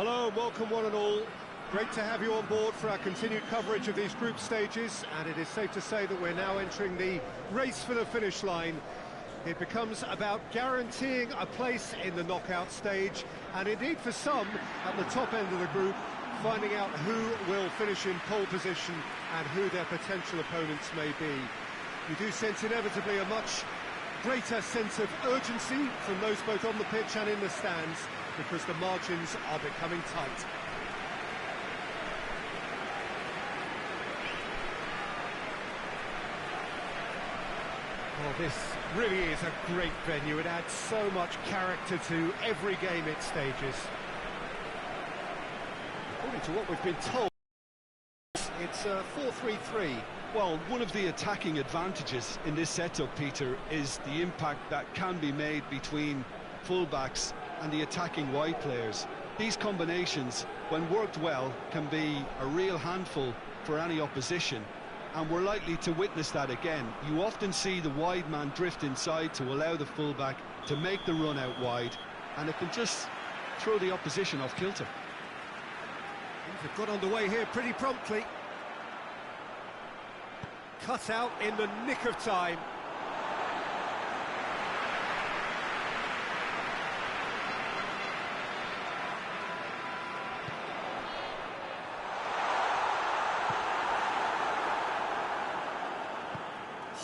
Hello and welcome one and all. Great to have you on board for our continued coverage of these group stages, and it is safe to say that we're now entering the race for the finish line. It becomes about guaranteeing a place in the knockout stage, and indeed for some at the top end of the group, finding out who will finish in pole position and who their potential opponents may be. You do sense inevitably a much greater sense of urgency from those both on the pitch and in the stands, because the margins are becoming tight. Well, this really is a great venue. It adds so much character to every game it stages. According to what we've been told, it's 4-3-3. Well, one of the attacking advantages in this setup, Peter, is the impact that can be made between fullbacks and the attacking wide players. These combinations, when worked well, can be a real handful for any opposition, and we're likely to witness that again. You often see the wide man drift inside to allow the fullback to make the run out wide, and it can just throw the opposition off kilter. Things have got underway here pretty promptly. Cut out in the nick of time.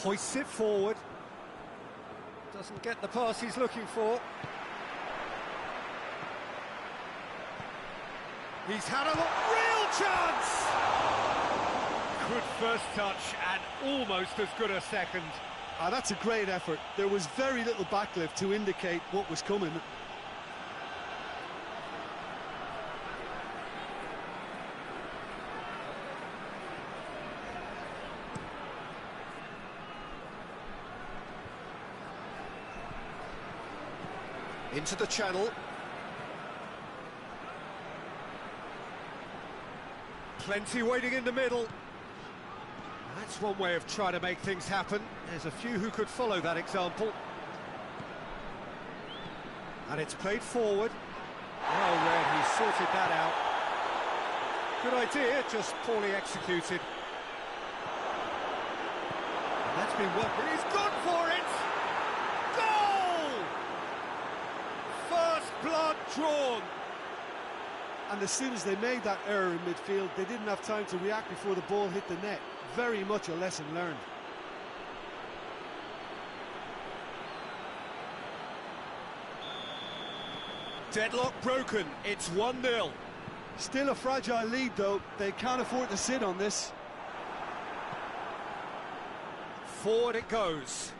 Hoists it forward. Doesn't get the pass he's looking for. He's had a real chance! Good first touch and almost as good a second. That's a great effort. There was very little backlift to indicate what was coming. Into the channel. Plenty waiting in the middle. That's one way of trying to make things happen. There's a few who could follow that example. And it's played forward. Well read, he sorted that out. Good idea, just poorly executed. And that's been worked, and he's gone for it! Goal! First blood drawn. And as soon as they made that error in midfield, they didn't have time to react before the ball hit the net. Very much a lesson learned. Deadlock broken, it's 1-0. Still a fragile lead though, they can't afford to sit on this. Forward it goes.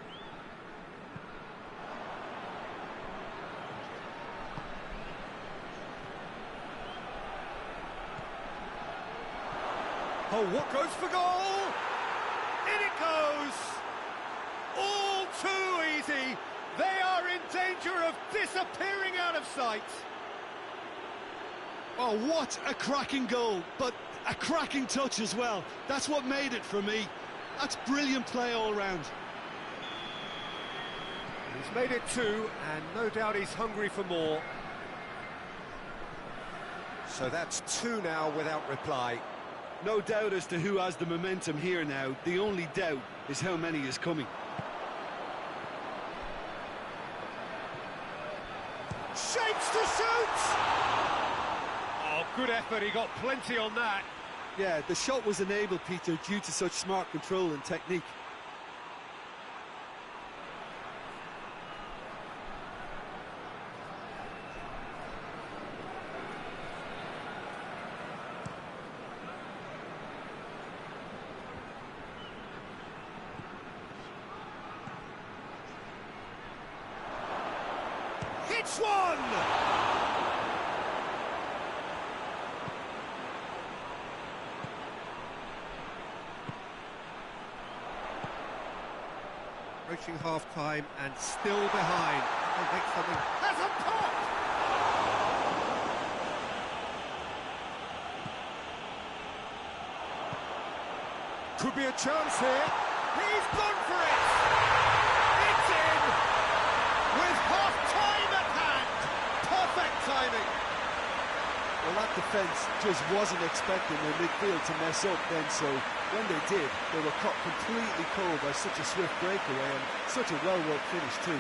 Oh, what goes for goal? In it goes! All too easy. They are in danger of disappearing out of sight. Oh, what a cracking goal, but a cracking touch as well. That's what made it for me. That's brilliant play all round. He's made it 2, and no doubt he's hungry for more. So that's 2 now without reply. No doubt as to who has the momentum here now. The only doubt is how many is coming. Shapes to shoot! Oh, good effort, he got plenty on that. Yeah, the shot was enabled, Peter, due to such smart control and technique. It's one! Reaching half-time and still behind. They make something. Has a pop! Could be a chance here. He's gone for it! It's in! With half-time at hand! Perfect timing! Well, that defence just wasn't expecting their midfield to mess up then, so when they did, they were caught completely cold by such a swift breakaway and such a well-worked finish too.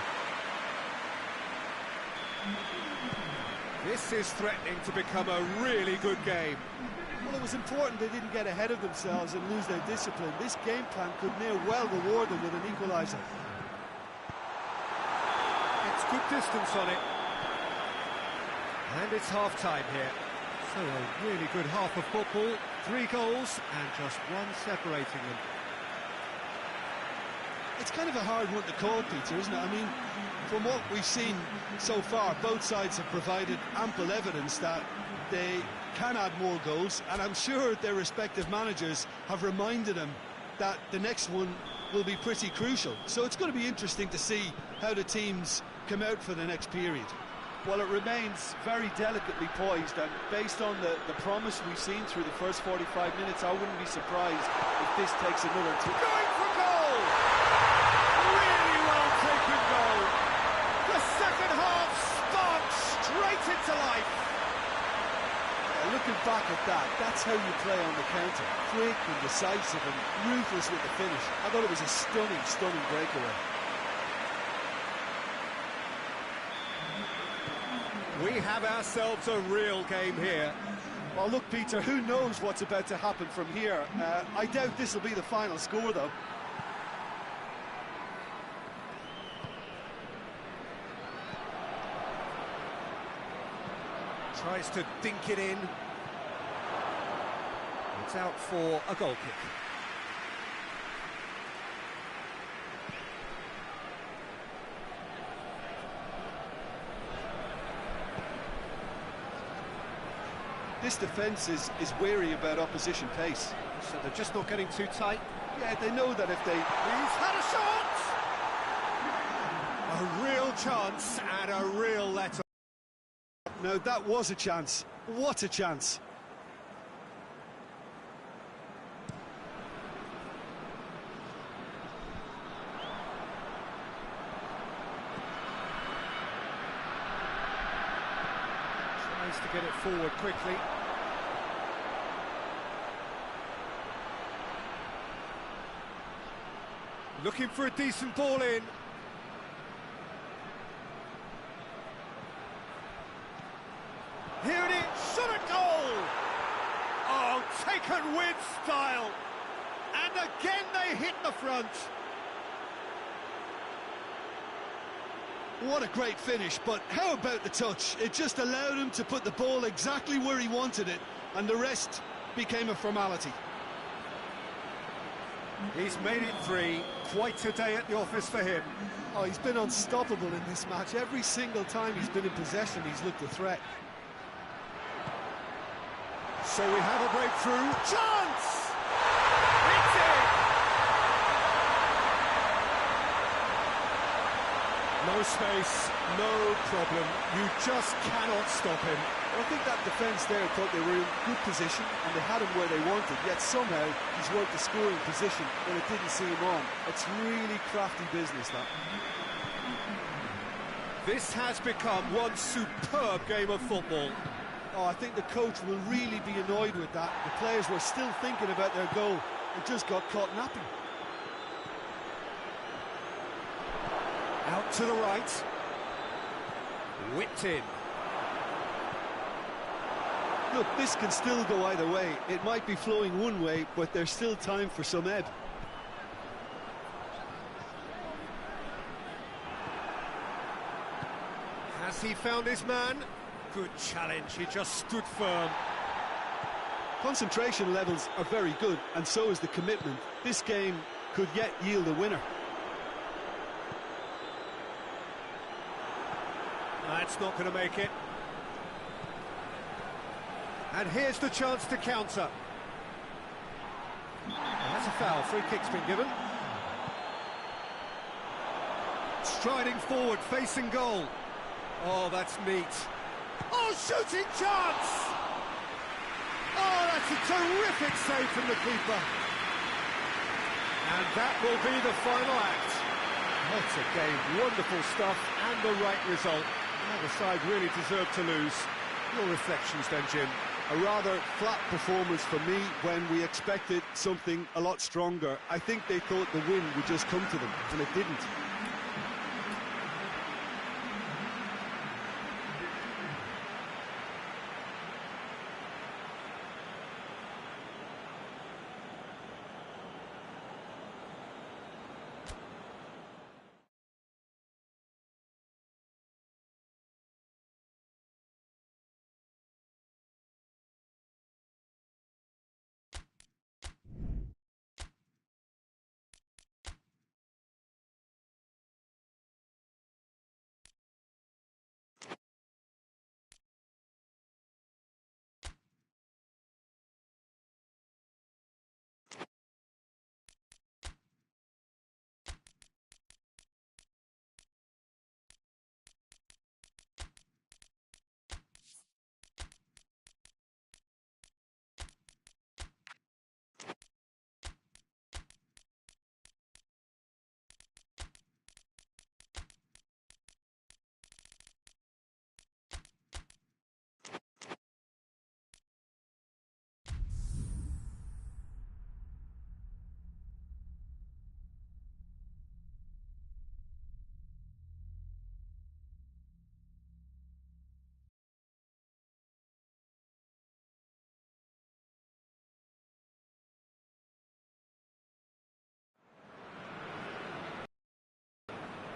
This is threatening to become a really good game. Well, it was important they didn't get ahead of themselves and lose their discipline. This game plan could near well reward them with an equaliser. It's good distance on it. And it's half-time here. So a really good half of football. 3 goals and just one separating them. It's kind of a hard one to call, Peter, isn't it? I mean, from what we've seen so far, both sides have provided ample evidence that they can add more goals, and I'm sure their respective managers have reminded them that the next one will be pretty crucial. So it's going to be interesting to see how the teams come out for the next period. Well, it remains very delicately poised, and based on the promise we've seen through the first 45 minutes, I wouldn't be surprised if this takes another two. Going for goal! Really well taken goal. The second half sparked straight into life. Looking back at that, that's how you play on the counter. Quick and decisive and ruthless with the finish. I thought it was a stunning, stunning breakaway. We have ourselves a real game here. Well, look, Peter, who knows what's about to happen from here? I doubt this will be the final score, though. Tries to dink it in. It's out for a goal kick. This defence is wary about opposition pace. So they're just not getting too tight. Yeah, they know that if they... He's had a shot! A real chance and a real let-off. No, that was a chance. What a chance. Tries to get it forward quickly. Looking for a decent ball in. Here it is, shot at goal! Oh, taken with style. And again they hit the front. What a great finish, but how about the touch? It just allowed him to put the ball exactly where he wanted it, and the rest became a formality. He's made it 3. Quite a day at the office for him. Oh, he's been unstoppable in this match. Every single time he's been in possession, he's looked a threat. So we have a breakthrough. Chance! It's in! No space, no problem. You just cannot stop him. I think that defence there thought they were in good position and they had him where they wanted, yet somehow he's worked the scoring position when it didn't see him on. It's really crafty business, that. This has become one superb game of football. Oh, I think the coach will really be annoyed with that. The players were still thinking about their goal and just got caught napping. Out to the right. Whipped in. Look, this can still go either way. It might be flowing one way, but there's still time for some ebb. Has he found his man? Good challenge, he just stood firm. Concentration levels are very good, and so is the commitment. This game could yet yield a winner. That's not going to make it. And here's the chance to counter. And that's a foul. Free kick's been given. Striding forward, facing goal. Oh, that's neat. Oh, shooting chance! Oh, that's a terrific save from the keeper. And that will be the final act. What a game, wonderful stuff, and the right result. Neither side really deserved to lose. Your reflections then, Jim? A rather flat performance for me when we expected something a lot stronger. I think they thought the win would just come to them, and it didn't.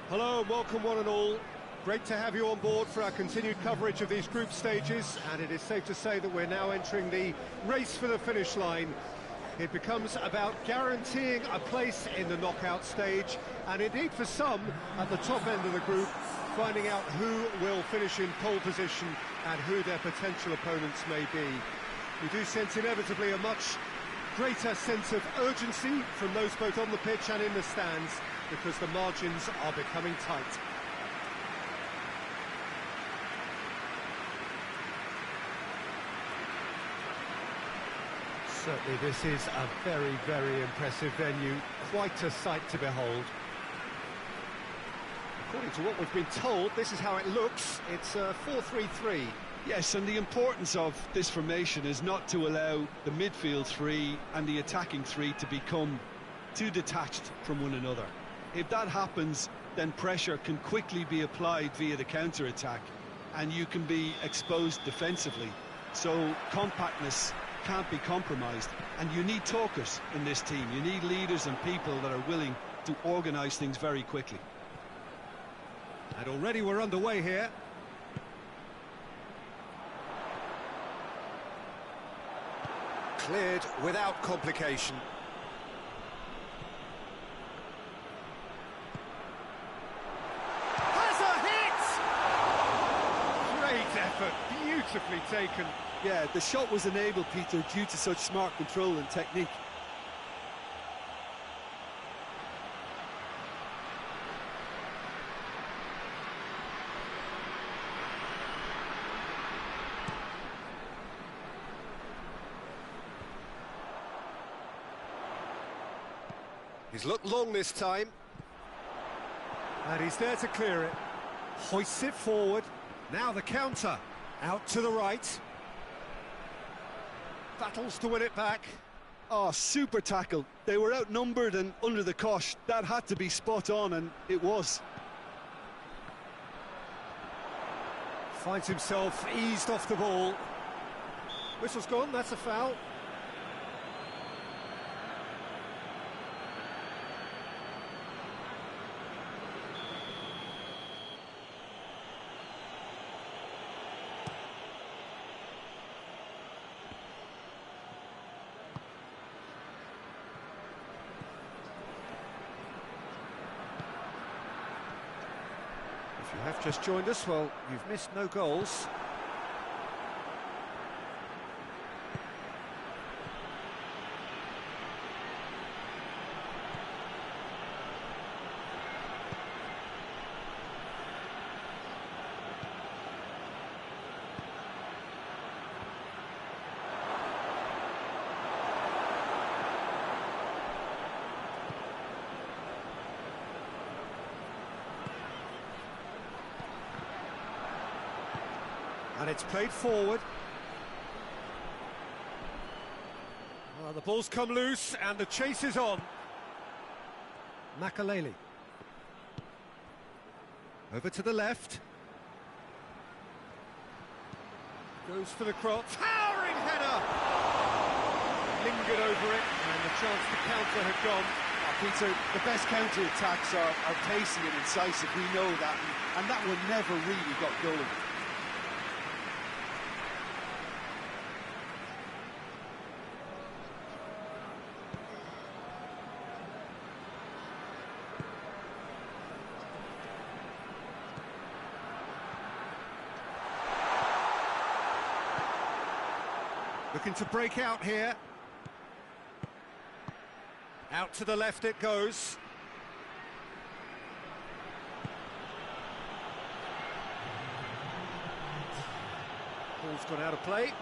Hello and welcome one and all. Great to have you on board for our continued coverage of these group stages, and it is safe to say that we're now entering the race for the finish line. It becomes about guaranteeing a place in the knockout stage, and indeed for some, at the top end of the group, finding out who will finish in pole position and who their potential opponents may be. We do sense inevitably a much greater sense of urgency from those both on the pitch and in the stands, because the margins are becoming tight. Certainly this is a very, very impressive venue, quite a sight to behold. According to what we've been told, this is how it looks. It's 4-3-3. Yes, and the importance of this formation is not to allow the midfield three and the attacking three to become too detached from one another. If that happens, then pressure can quickly be applied via the counter-attack, and you can be exposed defensively. So compactness can't be compromised, and you need talkers in this team. You need leaders and people that are willing to organise things very quickly. And already we're underway here. Cleared without complication. Effort, beautifully taken. Yeah, the shot was enabled, Peter, due to such smart control and technique. He's looked long this time. And he's there to clear it. Hoists it forward. Now the counter, out to the right. Battles to win it back. Oh, super tackle. They were outnumbered and under the cosh. That had to be spot on, and it was. Finds himself eased off the ball. Whistle's gone, that's a foul. If you have just joined us, well, you've missed no goals. it's played forward. Well, the ball's come loose and the chase is on. Makaleli. Over to the left. Goes for the cross. Towering header! Lingered over it, and the chance to counter had gone. Peter, the best counter-attacks are pacey and incisive, we know that, and that one never really got going. Looking to break out here. Out to the left it goes. Ball's gone out of play.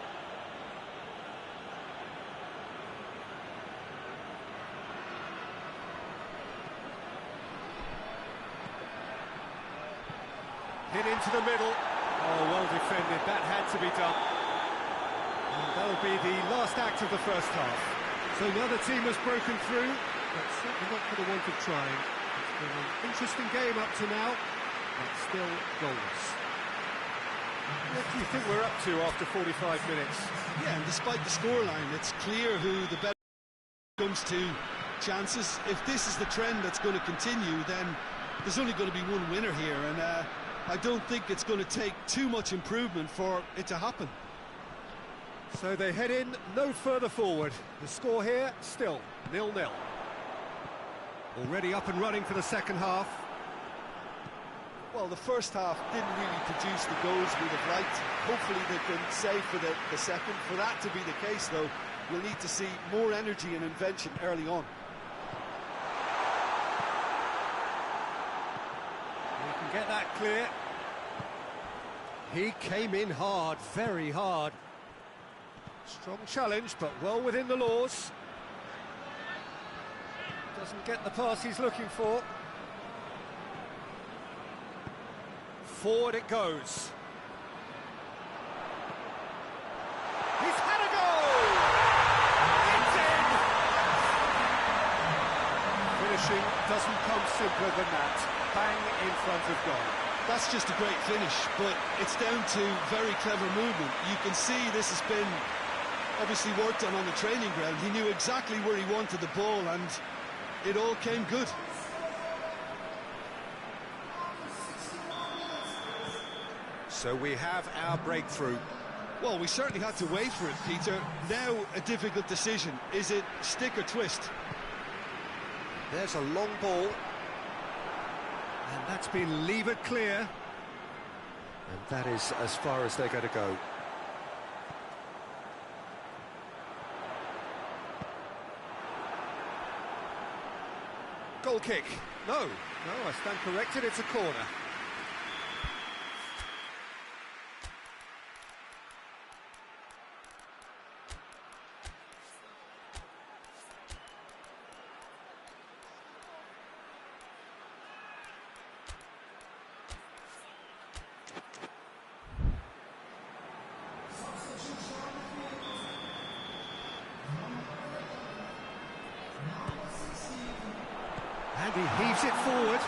Hit into the middle. Oh, well defended. That had to be done. And that'll be the last act of the first half. So another team has broken through, but certainly not for the want of trying. It's been an interesting game up to now, but still goalless. What do you think we're up to after 45 minutes? Yeah, and despite the scoreline, it's clear who the better comes to chances. If this is the trend that's going to continue, then there's only going to be one winner here, and I don't think it's going to take too much improvement for it to happen. So they head in no further forward. The score here, still 0-0. Already up and running for the second half. Well, the first half didn't really produce the goals we'd have liked. Hopefully they can save for the second. For that to be the case, though, we'll need to see more energy and invention early on. We can get that clear. He came in hard, very hard. Strong challenge, but well within the laws. Doesn't get the pass he's looking for. Forward it goes. He's had a goal! It's in! Finishing doesn't come simpler than that. Bang in front of goal. That's just a great finish, but it's down to very clever movement. You can see this has been obviously worked on the training ground. He knew exactly where he wanted the ball, and it all came good. So we have our breakthrough. Well, we certainly had to wait for it, Peter. Now a difficult decision. Is it stick or twist? There's a long ball. And that's been levered clear. And that is as far as they're going to go. Goal kick. No, I stand corrected, it's a corner. And he heaves it forward.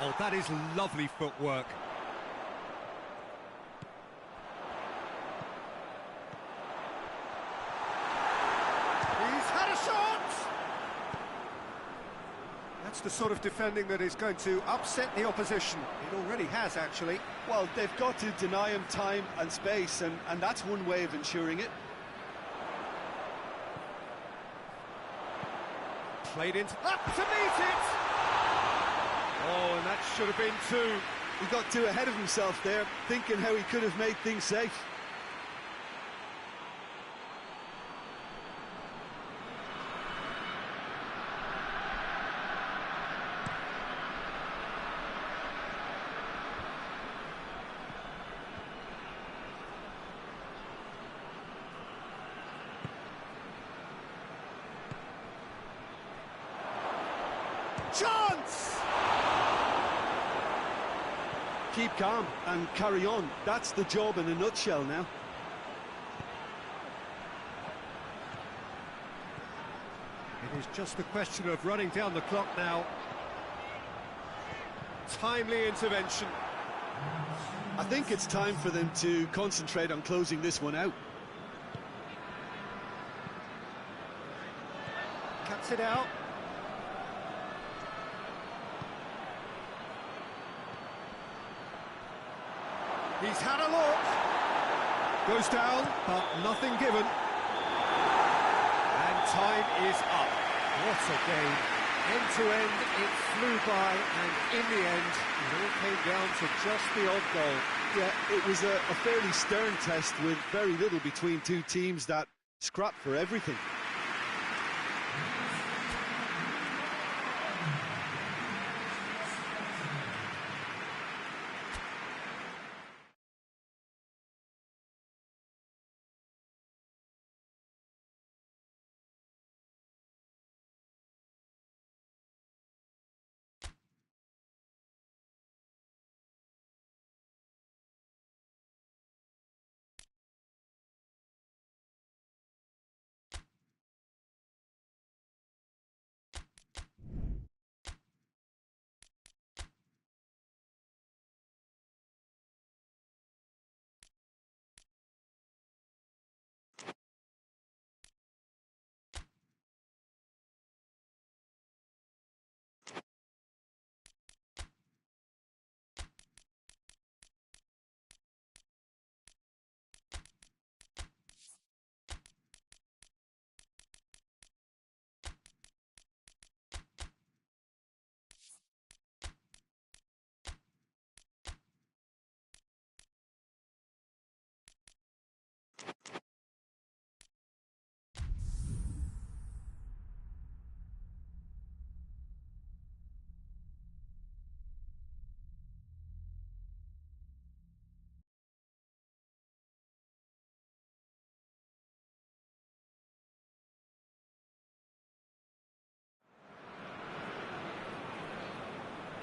Oh, that is lovely footwork. He's had a shot! That's the sort of defending that is going to upset the opposition. It already has, actually. Well, they've got to deny him time and space, and that's one way of ensuring it. Played into up to meet it. Oh, and that should have been two. He got too ahead of himself there, thinking how he could have made things safe. Chance! keep calm and carry on. That's the job in a nutshell now. It is just a question of running down the clock now. Timely intervention. I think it's time for them to concentrate on closing this one out. Cuts it out. He's had a look. Goes down, but nothing given. And time is up. What a game. End to end, it flew by, and in the end, it all came down to just the odd goal. Yeah, it was a fairly stern test with very little between two teams that scrapped for everything.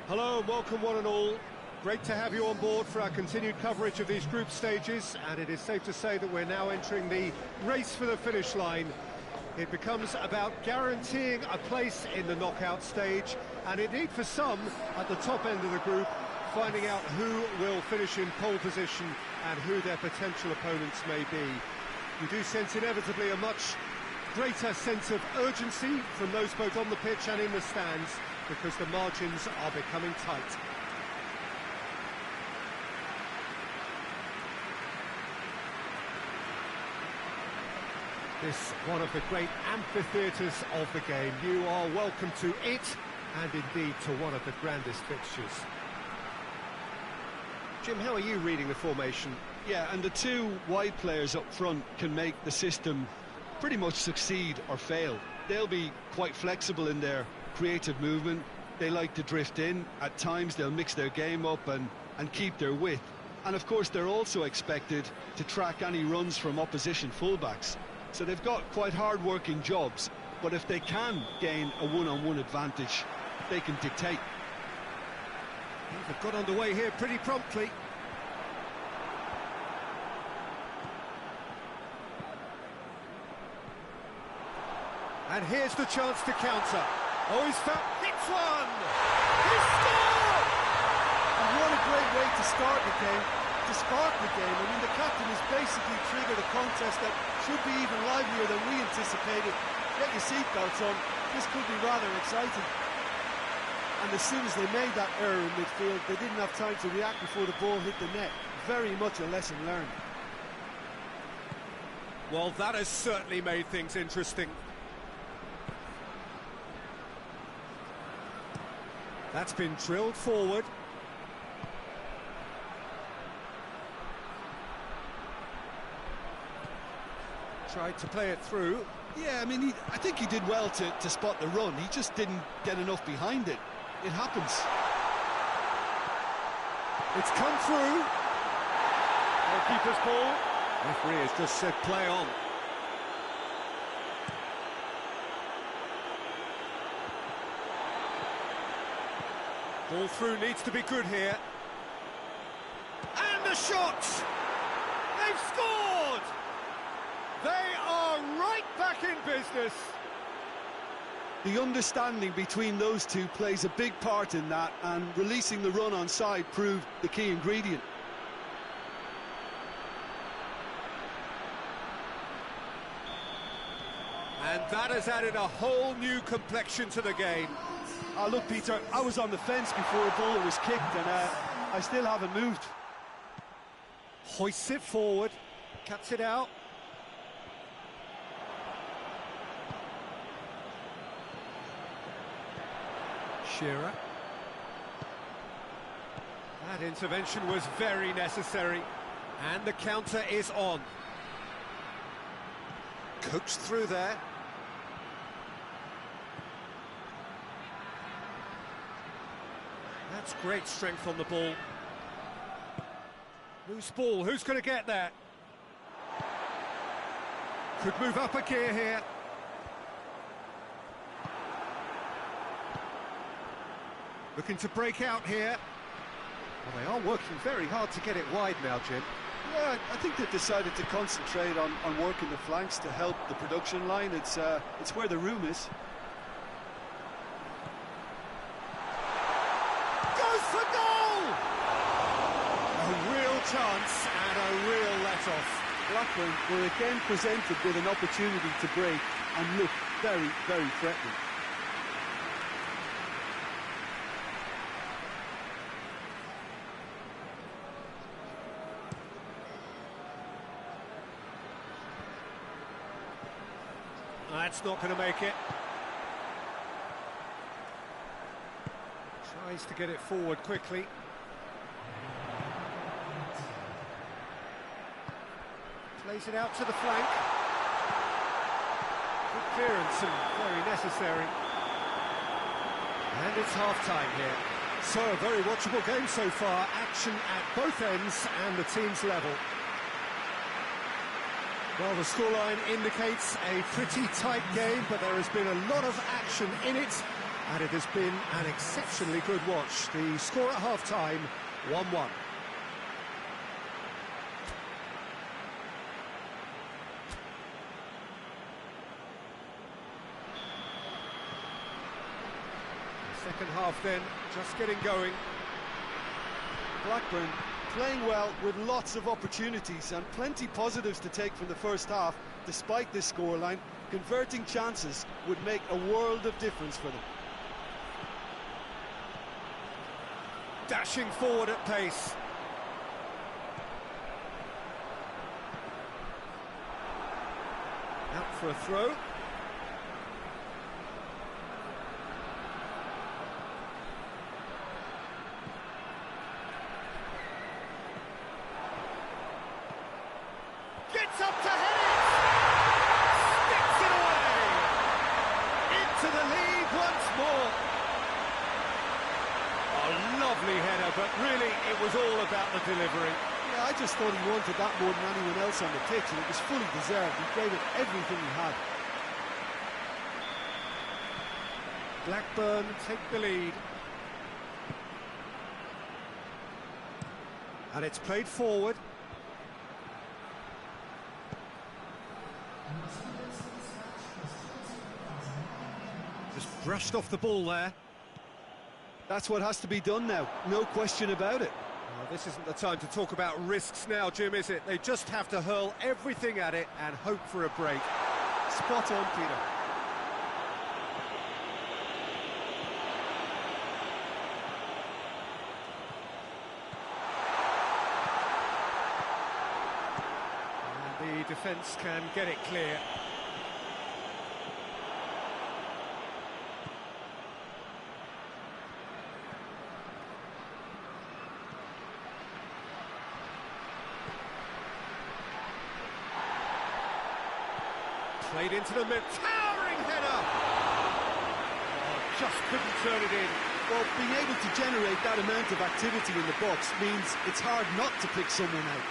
Hello and welcome one and all. Great to have you on board for our continued coverage of these group stages, and it is safe to say that we're now entering the race for the finish line. It becomes about guaranteeing a place in the knockout stage, and indeed for some at the top end of the group, finding out who will finish in pole position and who their potential opponents may be. We do sense inevitably a much greater sense of urgency from those both on the pitch and in the stands, because the margins are becoming tight. This one of the great amphitheatres of the game. You are welcome to it, and indeed to one of the grandest fixtures. Jim, how are you reading the formation? Yeah, and the two wide players up front can make the system pretty much succeed or fail. They'll be quite flexible in their creative movement. They like to drift in. At times they'll mix their game up and keep their width. And of course they're also expected to track any runs from opposition fullbacks. So they've got quite hard-working jobs, but if they can gain a one-on-one advantage, they can dictate. They've got underway here pretty promptly. And here's the chance to counter. Oh, he's found... hits one! He scored! And what a great way to start the game, to spark the game. I mean, the captain has basically triggered a contest that should be even livelier than we anticipated. Get your seatbelts on, this could be rather exciting. And as soon as they made that error in midfield, they didn't have time to react before the ball hit the net. Very much a lesson learned. Well, that has certainly made things interesting. That's been drilled forward. Tried to play it through. Yeah, I mean, I think he did well to spot the run. He just didn't get enough behind it. It happens. It's come through. Goalkeeper's ball. Referee has just said play on. Ball through needs to be good here. the shot! They've scored! They are right back in business. The understanding between those two plays a big part in that, and releasing the run on side proved the key ingredient. And that has added a whole new complexion to the game. Look, Peter, I was on the fence before a ball was kicked, and I still haven't moved. Hoists it forward, cuts it out. Shearer. That intervention was very necessary, and the counter is on. Coaxed through there. That's great strength on the ball. Loose ball, who's going to get that? Could move up a gear here. Looking to break out here. Well, they are working very hard to get it wide now, Jim. Yeah, I think they've decided to concentrate on working the flanks to help the production line. It's where the room is. Goes for goal! A real chance and a real let-off. Blackburn were again presented with an opportunity to break and look very, very threatening. That's not going to make it. Tries to get it forward quickly. Plays it out to the flank. Good clearance and very necessary. And it's half-time here. So a very watchable game so far. Action at both ends and the team's level. Well, the scoreline indicates a pretty tight game, but there has been a lot of action in it, and it has been an exceptionally good watch. The score at half-time, 1-1. Second half then, just getting going. Blackburn playing well with lots of opportunities and plenty positives to take from the first half. Despite this scoreline, converting chances would make a world of difference for them. Dashing forward at pace. Out for a throw. Gets up to head it! Sticks it away! Into the lead once more. A lovely header, but really it was all about the delivery. Yeah, I just thought he wanted that more than anyone else on the pitch, and it was fully deserved. He gave it everything he had. Blackburn take the lead. And it's played forward. Just brushed off the ball there. That's what has to be done now, no question about it. Well, this isn't the time to talk about risks now, Jim, is it? They just have to hurl everything at it and hope for a break. Spot on, Peter. And the defence can get it clear. Played into the mid, towering header! Oh, just couldn't turn it in. Well, being able to generate that amount of activity in the box means it's hard not to pick someone out.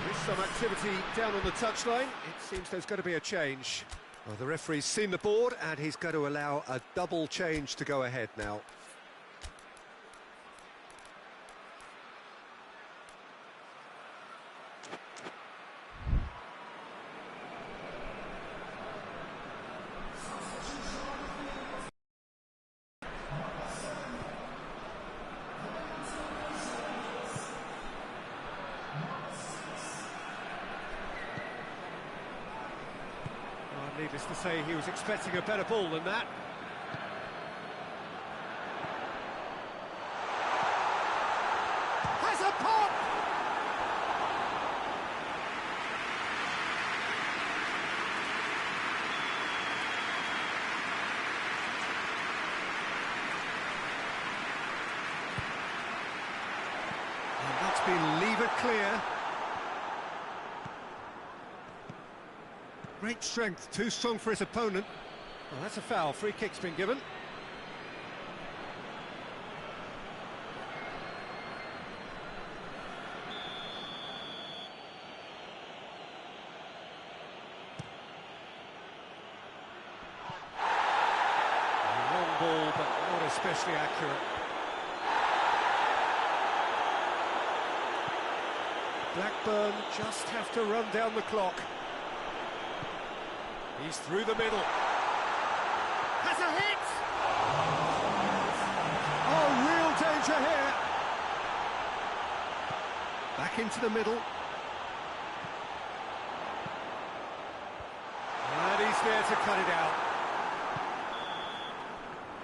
There's some activity down on the touchline. It seems there's going to be a change. Well, the referee's seen the board and he's going to allow a double change to go ahead now. Needless to say, he was expecting a better ball than that. Has a pop! And that's been levered clear. Great strength, too strong for his opponent. Well, that's a foul. Free kick's been given. A long ball, but not especially accurate. Blackburn just have to run down the clock. He's through the middle. Has a hit! Oh, real danger here. Back into the middle. And he's there to cut it out.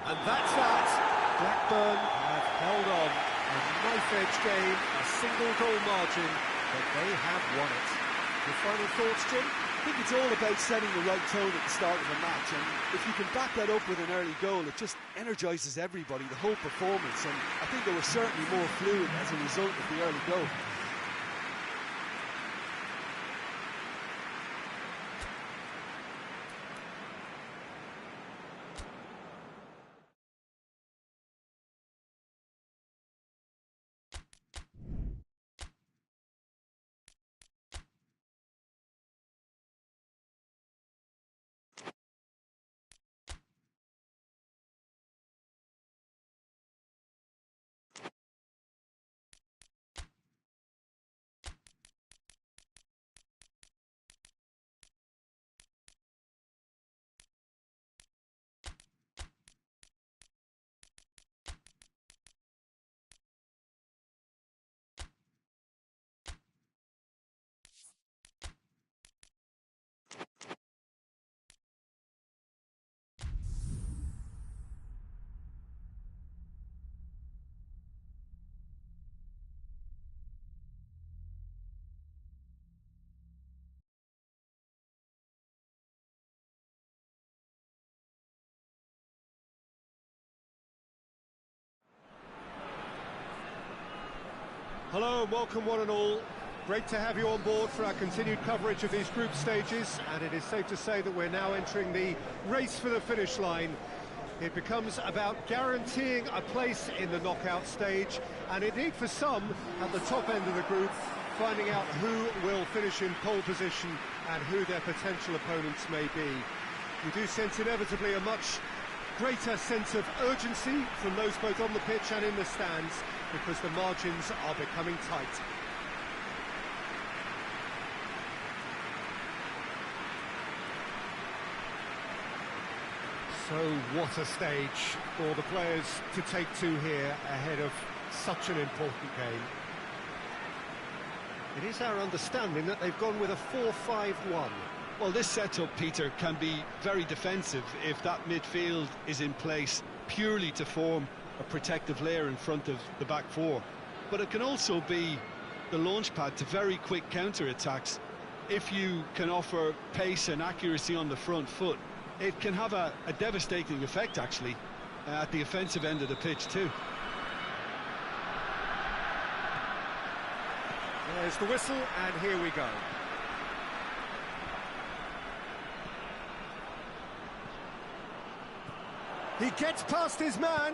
And that's that. Blackburn have held on. A knife-edge game, a single goal margin, but they have won it. Your final thoughts, Jim? I think it's all about setting the right tone at the start of a match, and if you can back that up with an early goal, it just energises everybody, the whole performance, and I think they were certainly more fluid as a result of the early goal. Hello and welcome one and all. Great to have you on board for our continued coverage of these group stages, and it is safe to say that we're now entering the race for the finish line. It becomes about guaranteeing a place in the knockout stage, and indeed for some at the top end of the group, finding out who will finish in pole position and who their potential opponents may be. We do sense inevitably a much greater sense of urgency from those both on the pitch and in the stands, because the margins are becoming tight. So what a stage for the players to take to here ahead of such an important game. It is our understanding that they've gone with a 4-5-1. Well, this setup, Peter, can be very defensive if that midfield is in place purely to form a protective layer in front of the back four. But it can also be the launchpad to very quick counter-attacks. If you can offer pace and accuracy on the front foot, it can have a devastating effect, actually, at the offensive end of the pitch, too. There's the whistle, and here we go. He gets past his man,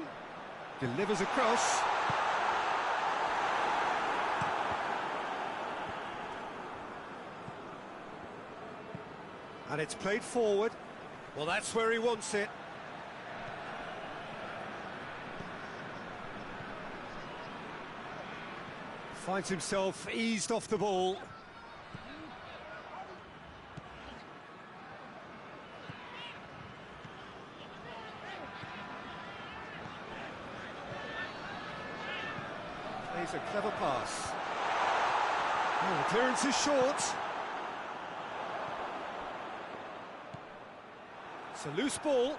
delivers across. And it's played forward. Well, that's where he wants it. Finds himself eased off the ball. Plays a clever pass. Oh, the clearance is short. It's a loose ball.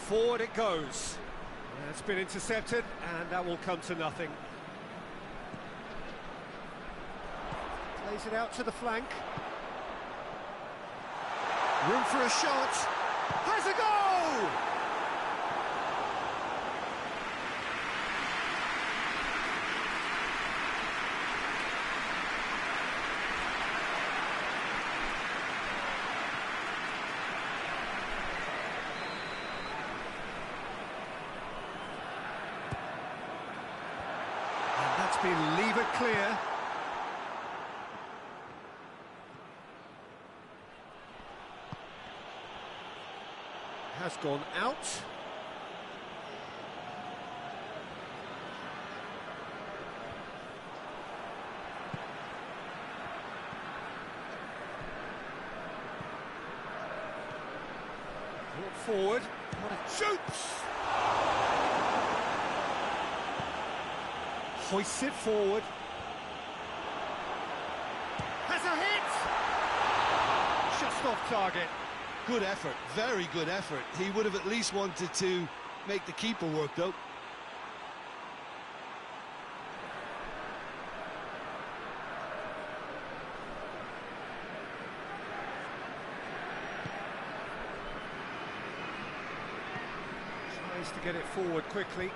Forward it goes. It's been intercepted, and that will come to nothing. Plays it out to the flank. Room for a shot. Has a goal! And that's been lever clear. Has gone out. Brought forward. What a shoots! Hoists it forward. Has a hit! Just off target. Good effort, very good effort. He would have at least wanted to make the keeper work, though. Tries to get it forward quickly.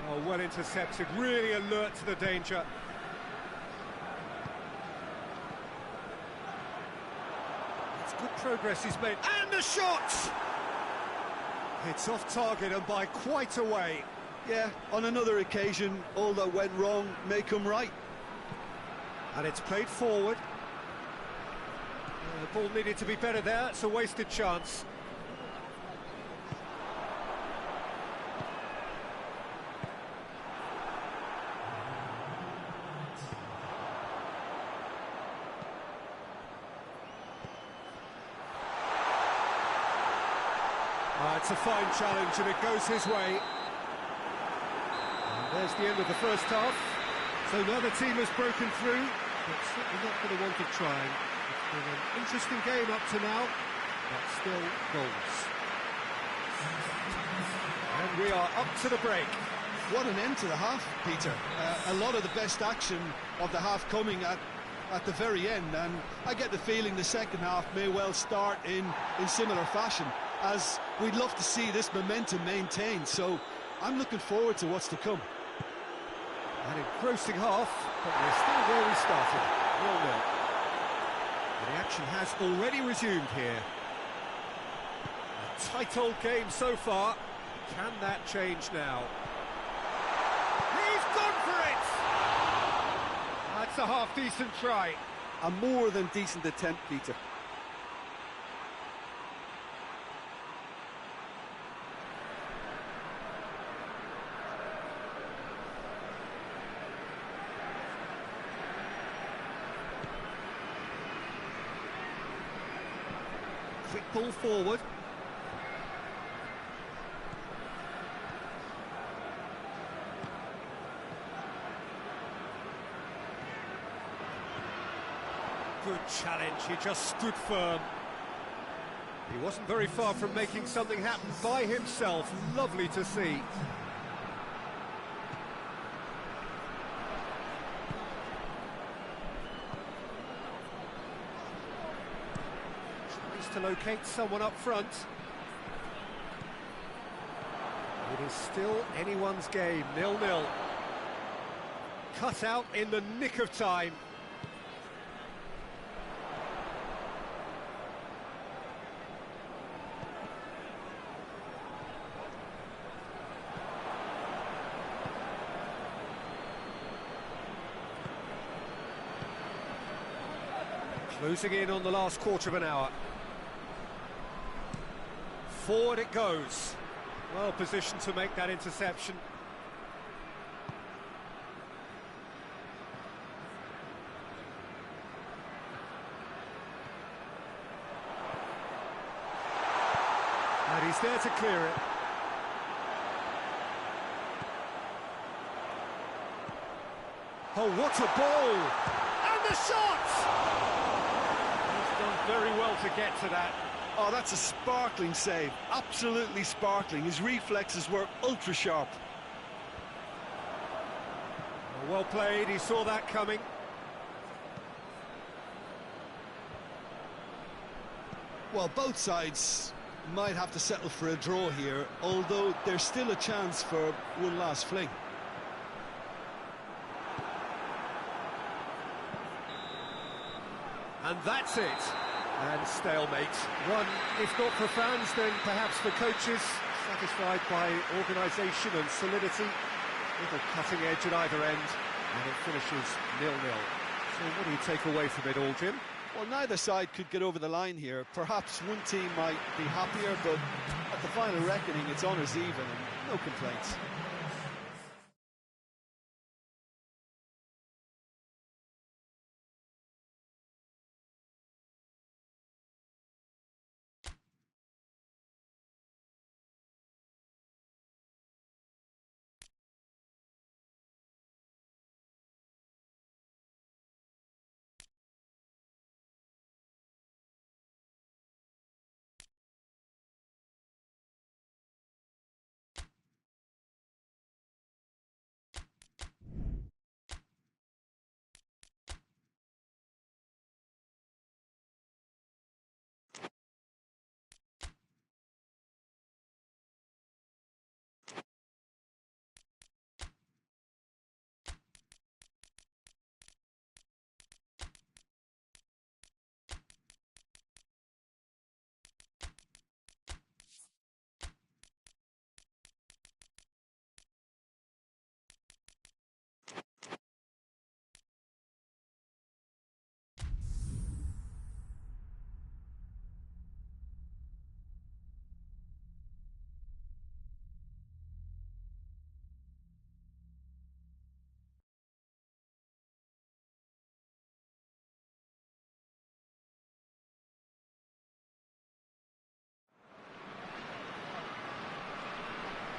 Oh, well intercepted, really alert to the danger. Good progress he's made, and the shot! It's off target and by quite a way. Yeah, on another occasion, all that went wrong may come right. And it's played forward. The ball needed to be better there, it's a wasted chance. It's a fine challenge and it goes his way. And there's the end of the first half. So now the team has broken through, but certainly not for the want of trying. It's been an interesting game up to now, but still goals. And we are up to the break. What an end to the half, Peter. A lot of the best action of the half coming at the very end, and I get the feeling the second half may well start in similar fashion, as we'd love to see this momentum maintained, so I'm looking forward to what's to come. An engrossing half, but we're still where we started, 0-0. The action has already resumed here. A tight old game so far. Can that change now? He's gone for it! That's a half-decent try. A more than decent attempt, Peter. Quick ball forward. Good challenge, he just stood firm. He wasn't very far from making something happen by himself. Lovely to see. To locate someone up front. It is still anyone's game, 0-0. Cut out in the nick of time. Closing in on the last quarter of an hour. Forward it goes. Well positioned to make that interception. And he's there to clear it. Oh, what a ball! And the shot! He's done very well to get to that. Oh, that's a sparkling save. Absolutely sparkling. His reflexes were ultra sharp. Well played, he saw that coming. Well, both sides might have to settle for a draw here, although there's still a chance for one last fling. And that's it. And stalemate. One, if not for fans, then perhaps for coaches, satisfied by organisation and solidity, with a cutting edge at either end, and it finishes 0-0. So what do you take away from it all, Jim? Well, neither side could get over the line here. Perhaps one team might be happier, but at the final reckoning, it's honours even and no complaints.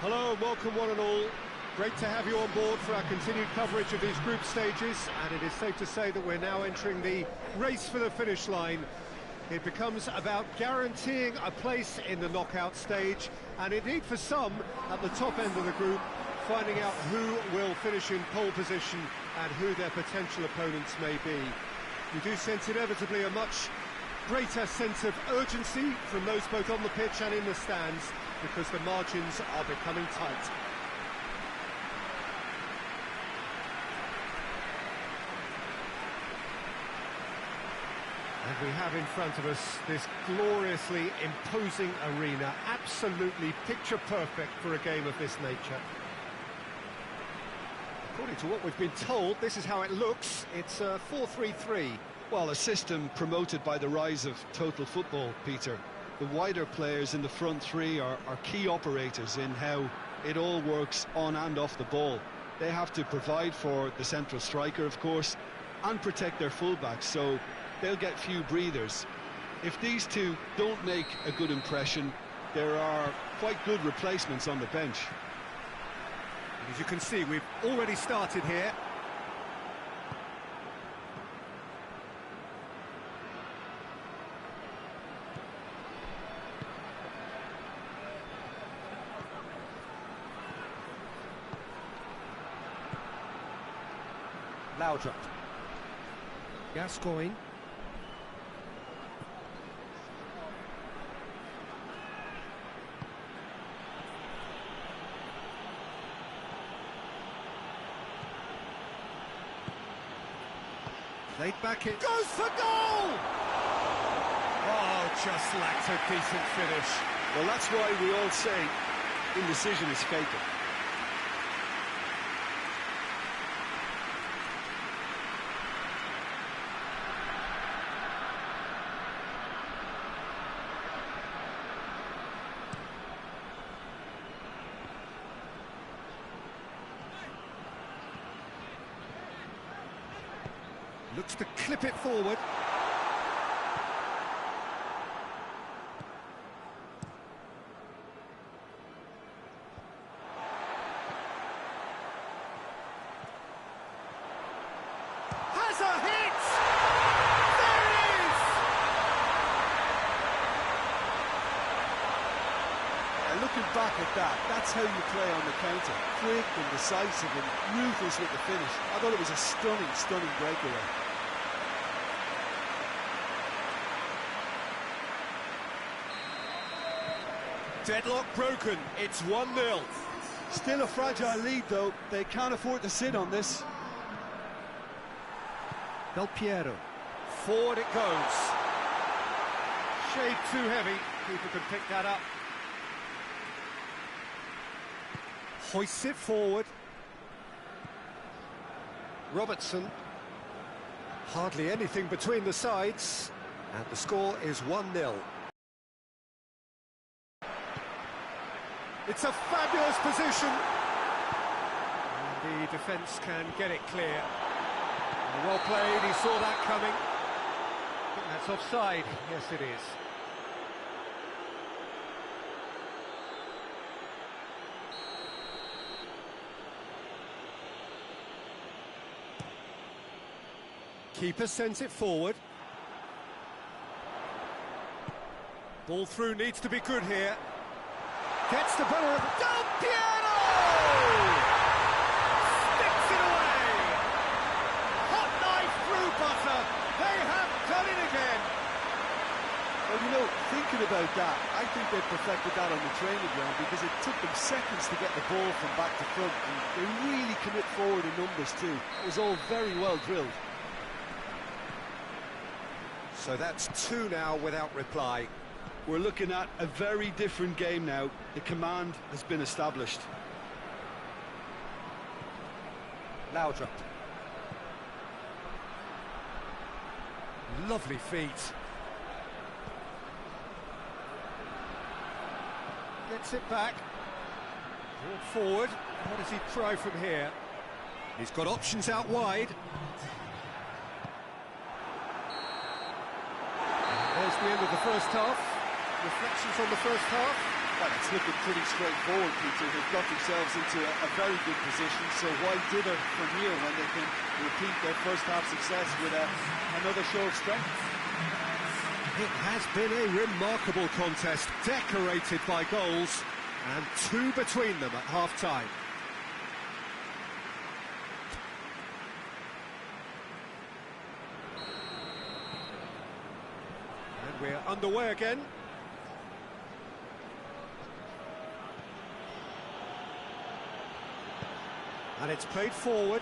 Hello and welcome one and all. Great to have you on board for our continued coverage of these group stages, and it is safe to say that we're now entering the race for the finish line. It becomes about guaranteeing a place in the knockout stage, and indeed for some at the top end of the group, finding out who will finish in pole position and who their potential opponents may be. You do sense inevitably a much greater sense of urgency from those both on the pitch and in the stands, because the margins are becoming tight. And we have in front of us this gloriously imposing arena, absolutely picture perfect for a game of this nature. According to what we've been told, this is how it looks. It's 4-3-3. Well, a system promoted by the rise of total football, Peter. The wider players in the front three are key operators in how it all works on and off the ball. They have to provide for the central striker, of course, and protect their fullbacks, so they'll get few breathers. If these two don't make a good impression, there are quite good replacements on the bench. As you can see, we've already started here. Laudrup. Gascoigne. Played back, it goes for goal! Oh, just lacked a decent finish. Well, that's why we all say indecision is fatal. Looks to clip it forward. Has a hit! There it is! Looking back at that, that's how you play on the counter. Quick and decisive and ruthless with the finish. I thought it was a stunning, stunning breakaway. Deadlock broken, it's 1-0. Still a fragile lead though, they can't afford to sit on this. Del Piero. Forward it goes. Shade too heavy, keeper can pick that up. Hoists it forward. Robertson. Hardly anything between the sides, and the score is 1-0. It's a fabulous position. And the defence can get it clear. Well played, he saw that coming. I think that's offside. Yes, it is. Keeper sends it forward. Ball through needs to be good here. Gets the better of Del Piero! Sticks it away! Hot knife through butter. They have done it again. Well, you know, thinking about that, I think they perfected that on the training ground because it took them seconds to get the ball from back to front, and they really commit forward in numbers too. It was all very well drilled. So that's 2 now without reply. We're looking at a very different game now. The command has been established. Laudrup. Lovely feet. Gets it back. Brought forward. What does he try from here? He's got options out wide. There's the end of the first half. Reflections on the first half? Well, it's looking pretty straightforward, Peter. They've got themselves into a very good position, so why dither from here when they can repeat their first half success with another show of strength? It has been a remarkable contest, decorated by goals, and 2 between them at half-time. And we're underway again. And it's played forward.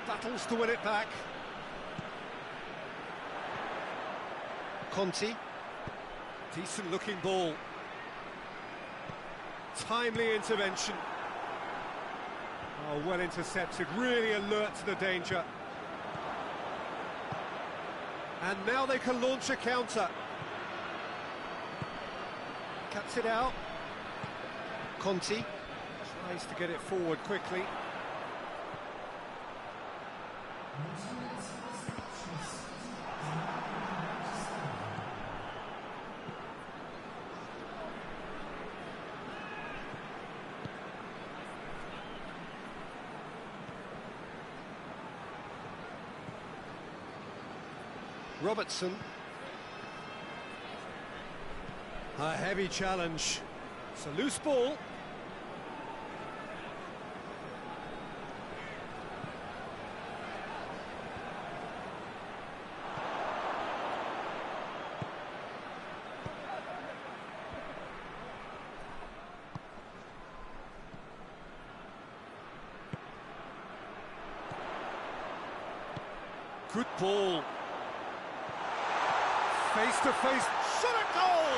Battles to win it back. Conti. Decent looking ball. Timely intervention. Oh, well intercepted, really alert to the danger. And now they can launch a counter. Cuts it out. Conti tries to get it forward quickly. Robertson. A heavy challenge. It's a loose ball. Good ball. Face to face. Shot a goal!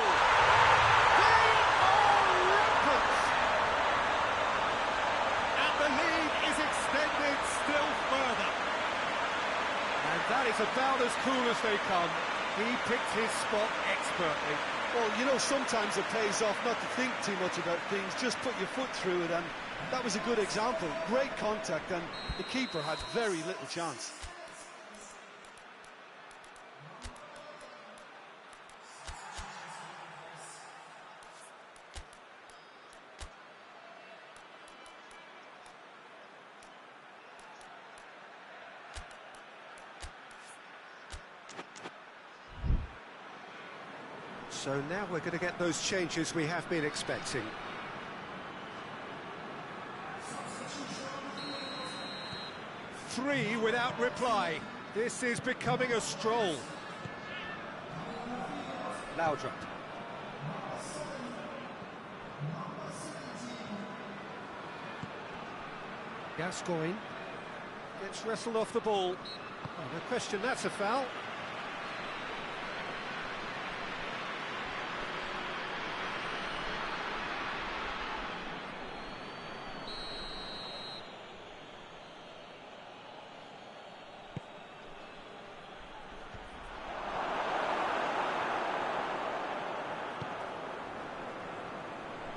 They are rampant! And the lead is extended still further. And that is about as cool as they come. He picked his spot expertly. Well, you know, sometimes it pays off not to think too much about things, just put your foot through it, and That was a good example. Great contact, and the keeper had very little chance. So now we're going to get those changes we have been expecting. Three without reply. This is becoming a stroll. Laudrup. Gascoigne gets wrestled off the ball. Oh, no question, that's a foul.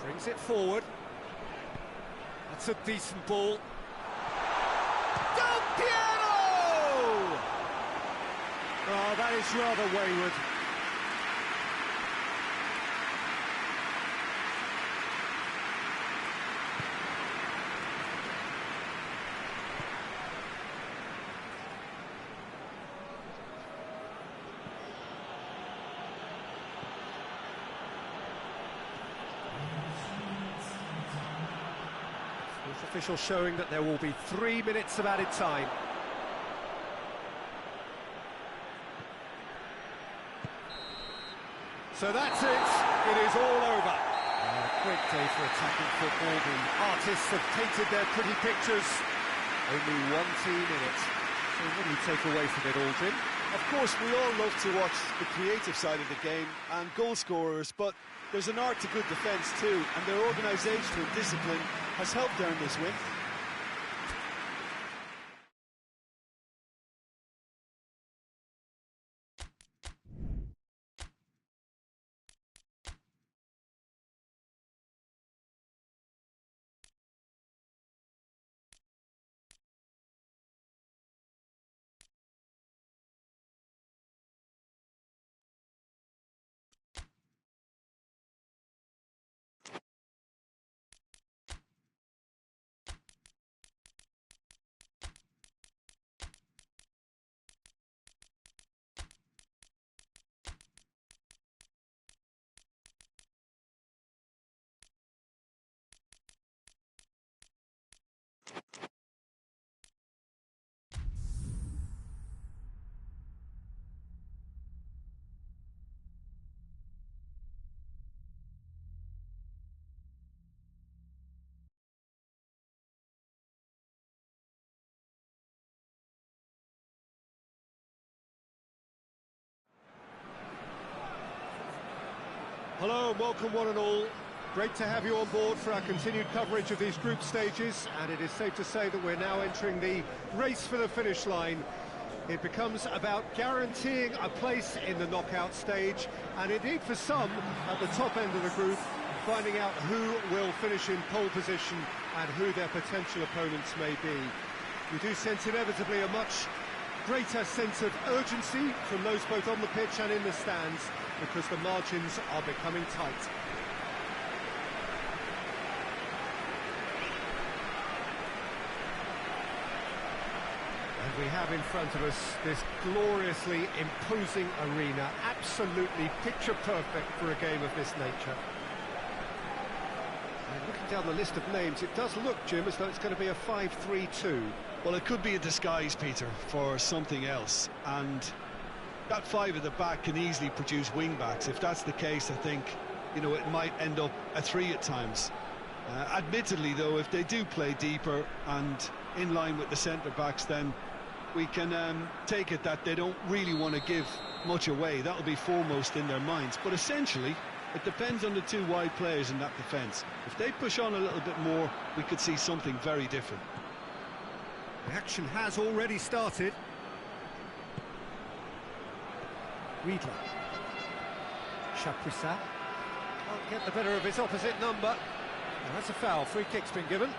Brings it forward. That's a decent ball. Del Piero! Oh, that is rather wayward. Official showing that there will be 3 minutes of added time. So that's it. It is all over. A great day for attacking football. The artists have painted their pretty pictures. Only one team in it. So what do you take away from it all, Jim? Of course, we all love to watch the creative side of the game and goal scorers, but there's an art to good defence too, and their organisational discipline has helped earn this win. Hello and welcome one and all. Great to have you on board for our continued coverage of these group stages, and it is safe to say that we're now entering the race for the finish line. It becomes about guaranteeing a place in the knockout stage, and indeed for some at the top end of the group, finding out who will finish in pole position and who their potential opponents may be. We do sense inevitably a much greater sense of urgency from those both on the pitch and in the stands, because the margins are becoming tight. And we have in front of us this gloriously imposing arena, absolutely picture perfect for a game of this nature. And looking down the list of names, it does look, Jim, as though it's going to be a 5-3-2. Well, it could be a disguise, Peter, for something else, and that five at the back can easily produce wing-backs. If that's the case, I think, you know, it might end up a three at times. Admittedly, though, if they do play deeper and in line with the centre-backs, then we can take it that they don't really want to give much away. That'll be foremost in their minds. But essentially, it depends on the two wide players in that defence. If they push on a little bit more, we could see something very different. The action has already started. Riedler. Chapuisat can't get the better of his opposite number. And that's a foul. Free kick's been given.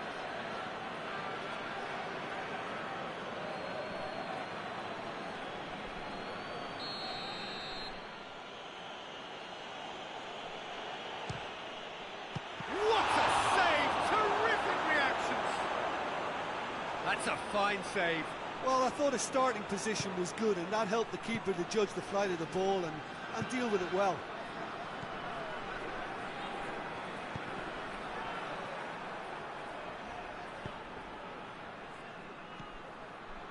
That's a fine save. Well, I thought his starting position was good, and that helped the keeper to judge the flight of the ball and deal with it well.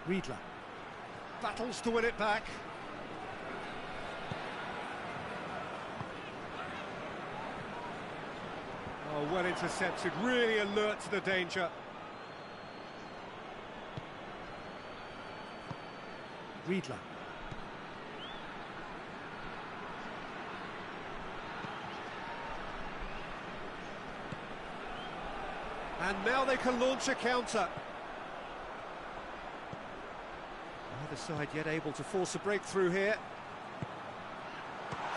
Riedler battles to win it back. Oh, well intercepted, really alert to the danger. Riedler. And now they can launch a counter. Neither side yet able to force a breakthrough here.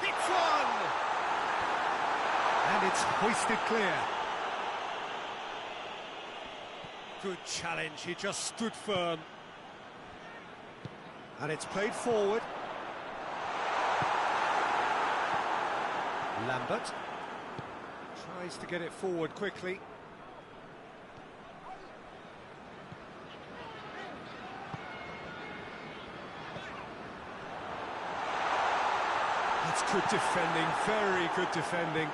Hits one! And it's hoisted clear. Good challenge, he just stood firm. And it's played forward. Lambert tries to get it forward quickly. That's good defending, very good defending.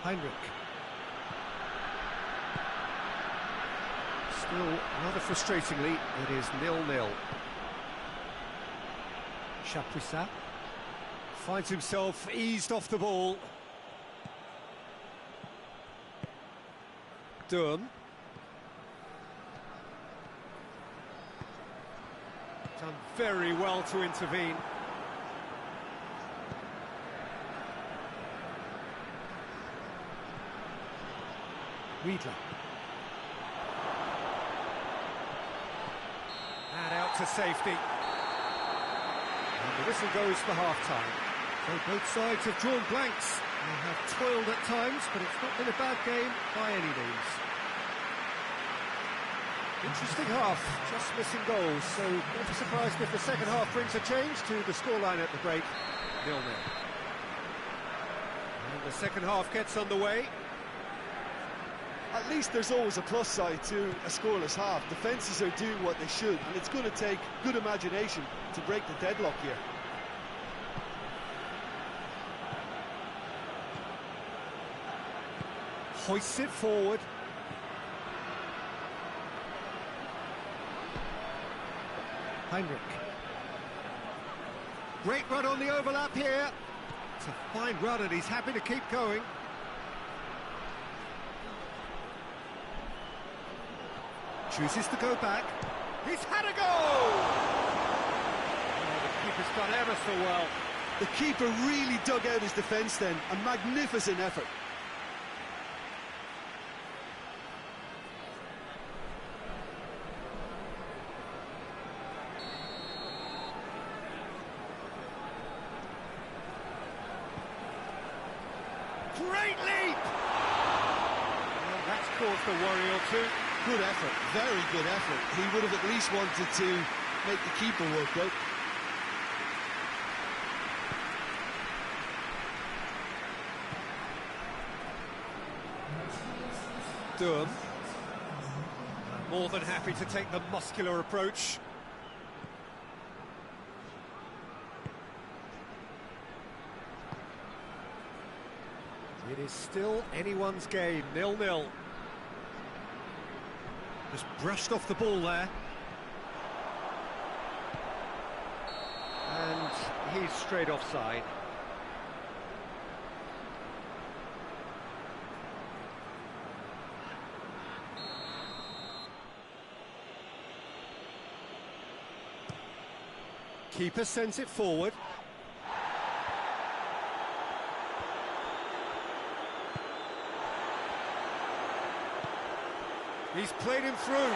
Heinrich. Still, rather frustratingly, it is 0-0. Chapuisat finds himself eased off the ball. Durham. Done very well to intervene. Riedler. And out to safety. And the whistle goes for half-time. So both sides have drawn blanks. They have toiled at times, but it's not been a bad game by any means. Interesting half, just missing goals, so don't be surprised if the second half brings a change to the scoreline at the break, 0-0. And the second half gets underway. At least there's always a plus side to a scoreless half. Defences are doing what they should, and it's going to take good imagination to break the deadlock here. Hoists it forward. Heinrich. Great run on the overlap here. It's a fine run and he's happy to keep going. Chooses to go back. He's had a go! Oh, the keeper's done ever so well. The keeper really dug out his defence then. A magnificent effort. Great leap! Well, that's caused a worry or two. Good effort, very good effort. He would have at least wanted to make the keeper work out. Durham. More than happy to take the muscular approach. It is still anyone's game, 0-0. Just brushed off the ball there. And he's straight offside. Keeper sends it forward. He's played him through.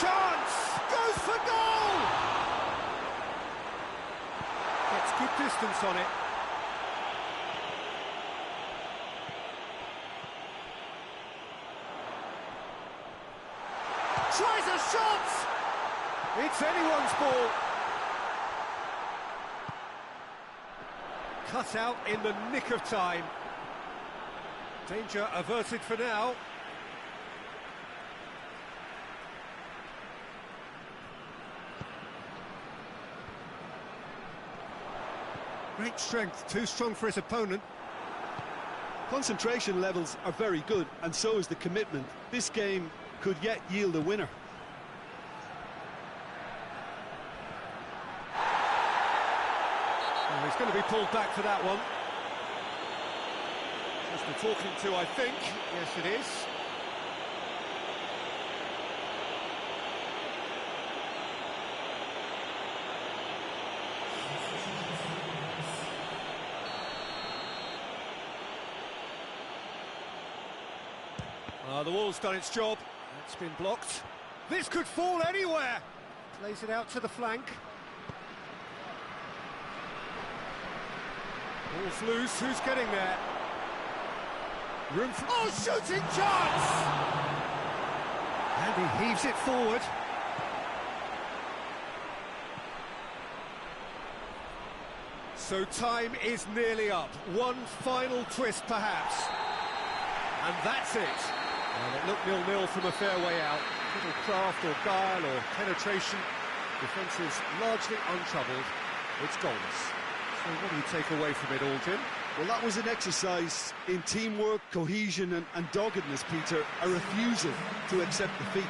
Chance! Goes for goal! Gets good distance on it. Tries a shot! It's anyone's ball. Cut out in the nick of time. Danger averted for now. Great strength, too strong for his opponent. Concentration levels are very good, and so is the commitment. This game could yet yield a winner. Well, he's going to be pulled back for that one. Just the talking to, I think. Yes, it is. The wall's done its job. It's been blocked. This could fall anywhere. Plays it out to the flank. Ball's loose. Who's getting there? Room for... Oh, shooting chance! And he heaves it forward. So time is nearly up. One final twist, perhaps. And that's it. Well, it looked 0-0 from a fair way out. Little craft or guile or penetration. Defence is largely untroubled. It's goalless. So what do you take away from it all, Jim? Well, that was an exercise in teamwork, cohesion and doggedness, Peter. A refusal to accept defeat.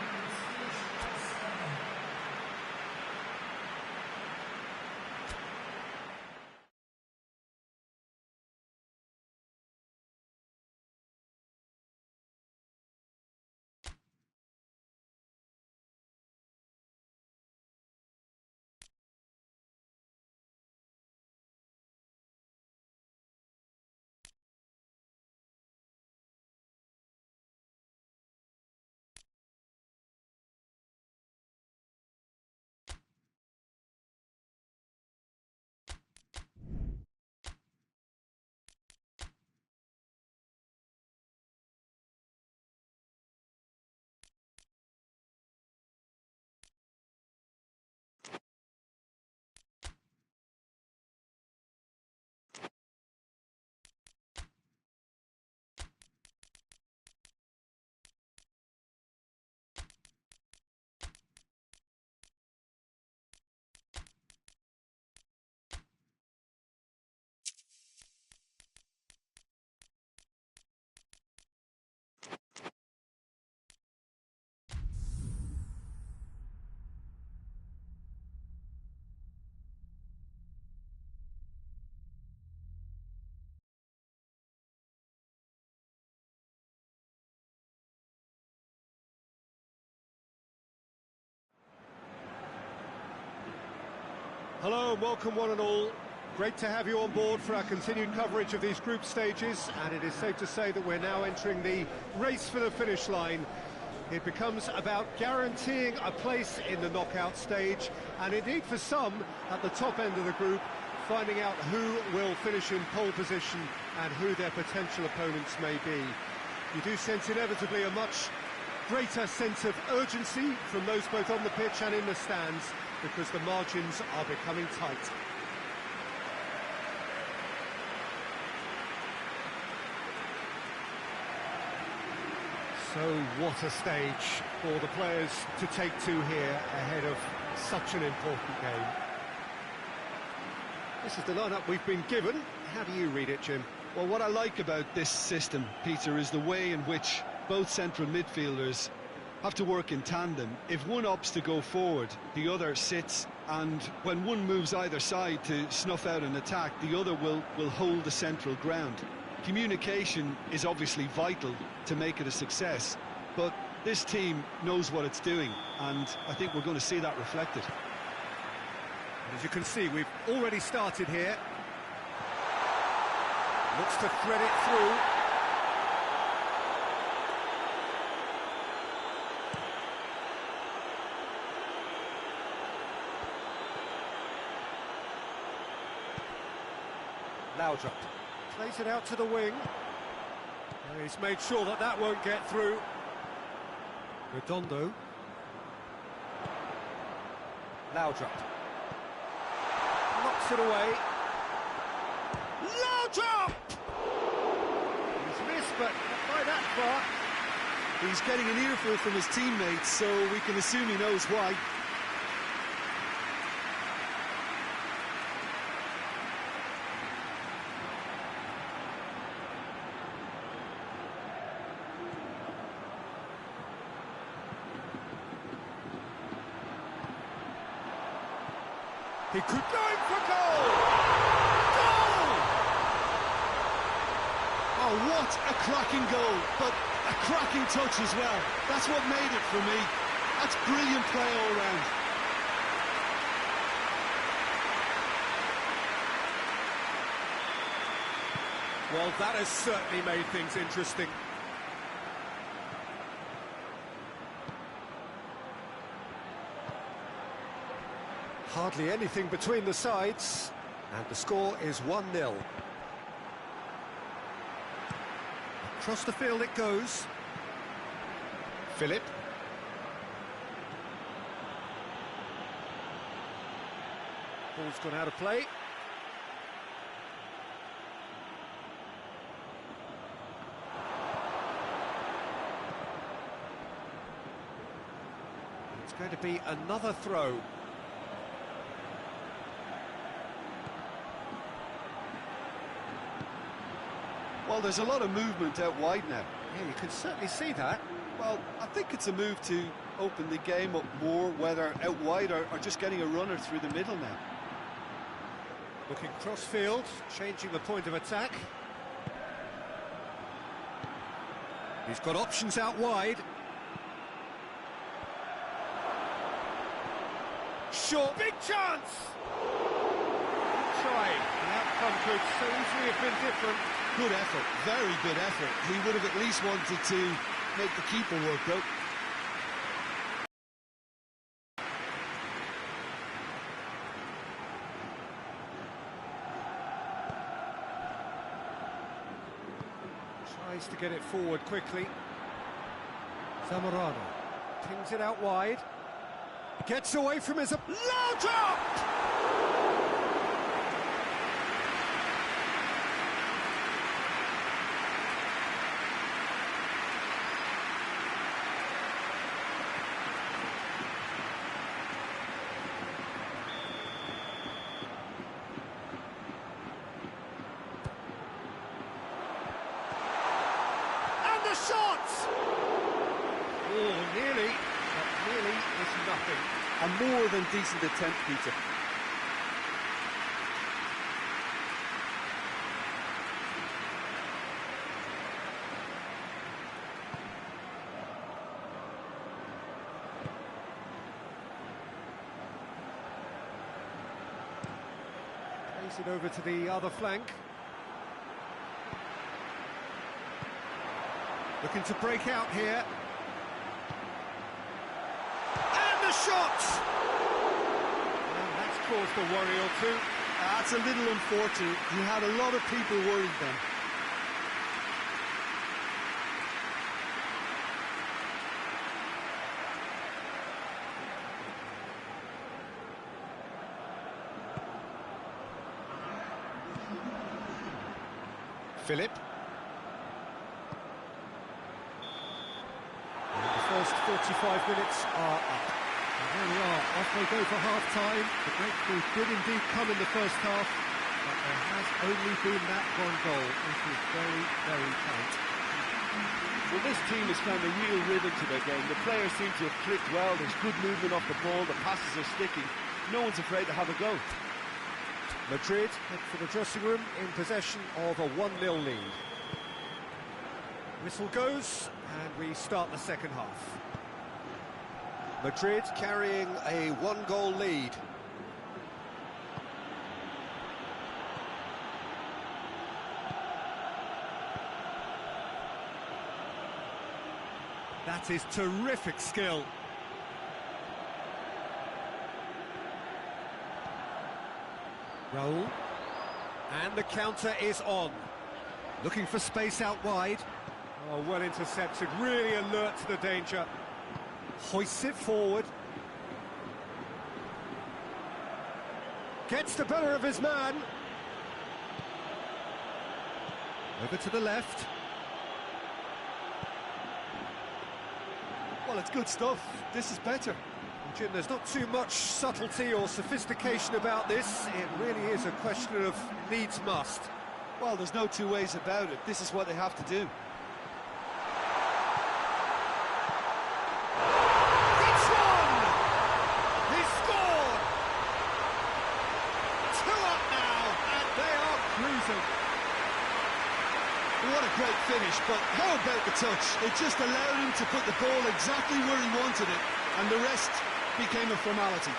Hello and welcome one and all. Great to have you on board for our continued coverage of these group stages, and it is safe to say that we're now entering the race for the finish line. It becomes about guaranteeing a place in the knockout stage, and indeed for some at the top end of the group, finding out who will finish in pole position and who their potential opponents may be. You do sense inevitably a much greater sense of urgency from those both on the pitch and in the stands, because the margins are becoming tight. So what a stage for the players to take to here ahead of such an important game. This is the lineup we've been given. How do you read it, Jim? Well, what I like about this system, Peter, is the way in which both central midfielders have to work in tandem. If one opts to go forward, the other sits, and when one moves either side to snuff out an attack, the other will hold the central ground. Communication is obviously vital to make it a success, but this team knows what it's doing, and I think we're going to see that reflected. As you can see, we've already started here. Looks to thread it through. Laudrup plays it out to the wing. And he's made sure that that won't get through. Redondo. Laudrup knocks it away. Laudrup! He's missed but not by that far. He's getting an earful from his teammates, so we can assume he knows why. He could go in for goal! Goal! Oh, what a cracking goal, but a cracking touch as well. That's what made it for me. That's brilliant play all round. Well, that has certainly made things interesting. Hardly anything between the sides, and the score is 1-0. Across the field it goes. Philip. Ball's gone out of play. It's going to be another throw. Well, there's a lot of movement out wide now. Yeah, you can certainly see that. Well, I think it's a move to open the game up more, whether out wide or just getting a runner through the middle now. Looking cross-field, changing the point of attack. He's got options out wide. Short, big chance! Good try. The outcome could so easily have been different. Good effort, very good effort. He would have at least wanted to make the keeper work though. Tries to get it forward quickly. Zamorano pings it out wide. Gets away from his... Low drop! The shots! Oh, nearly, but nearly is nothing. A more than decent attempt, Peter. Plays it over to the other flank. Looking to break out here. And the shot! And that's caused a worry or two. That's a little unfortunate. He had a lot of people worried then. Philip. First 45 minutes are up. And there we are, off they go for half-time. The breakthrough did indeed come in the first half, but there has only been that one goal. It is very, very tight. Well, this team has found a real rhythm to their game. The players seem to have clicked well. There's good movement off the ball. The passes are sticking. No one's afraid to have a go. Madrid head for the dressing room in possession of a 1-0 lead. Whistle goes, and we start the second half. Madrid carrying a one-goal lead. That is terrific skill. Raul. And the counter is on. Looking for space out wide. Oh, well intercepted, really alert to the danger. Hoists it forward. Gets the better of his man. Over to the left. Well, it's good stuff. This is better. Jim, there's not too much subtlety or sophistication about this. It really is a question of needs must. Well, there's no two ways about it. This is what they have to do. It's one! He's scored! 2 up now, and they are cruising. What a great finish, but how about the touch? It just allowed him to put the ball exactly where he wanted it, and the rest became a formality.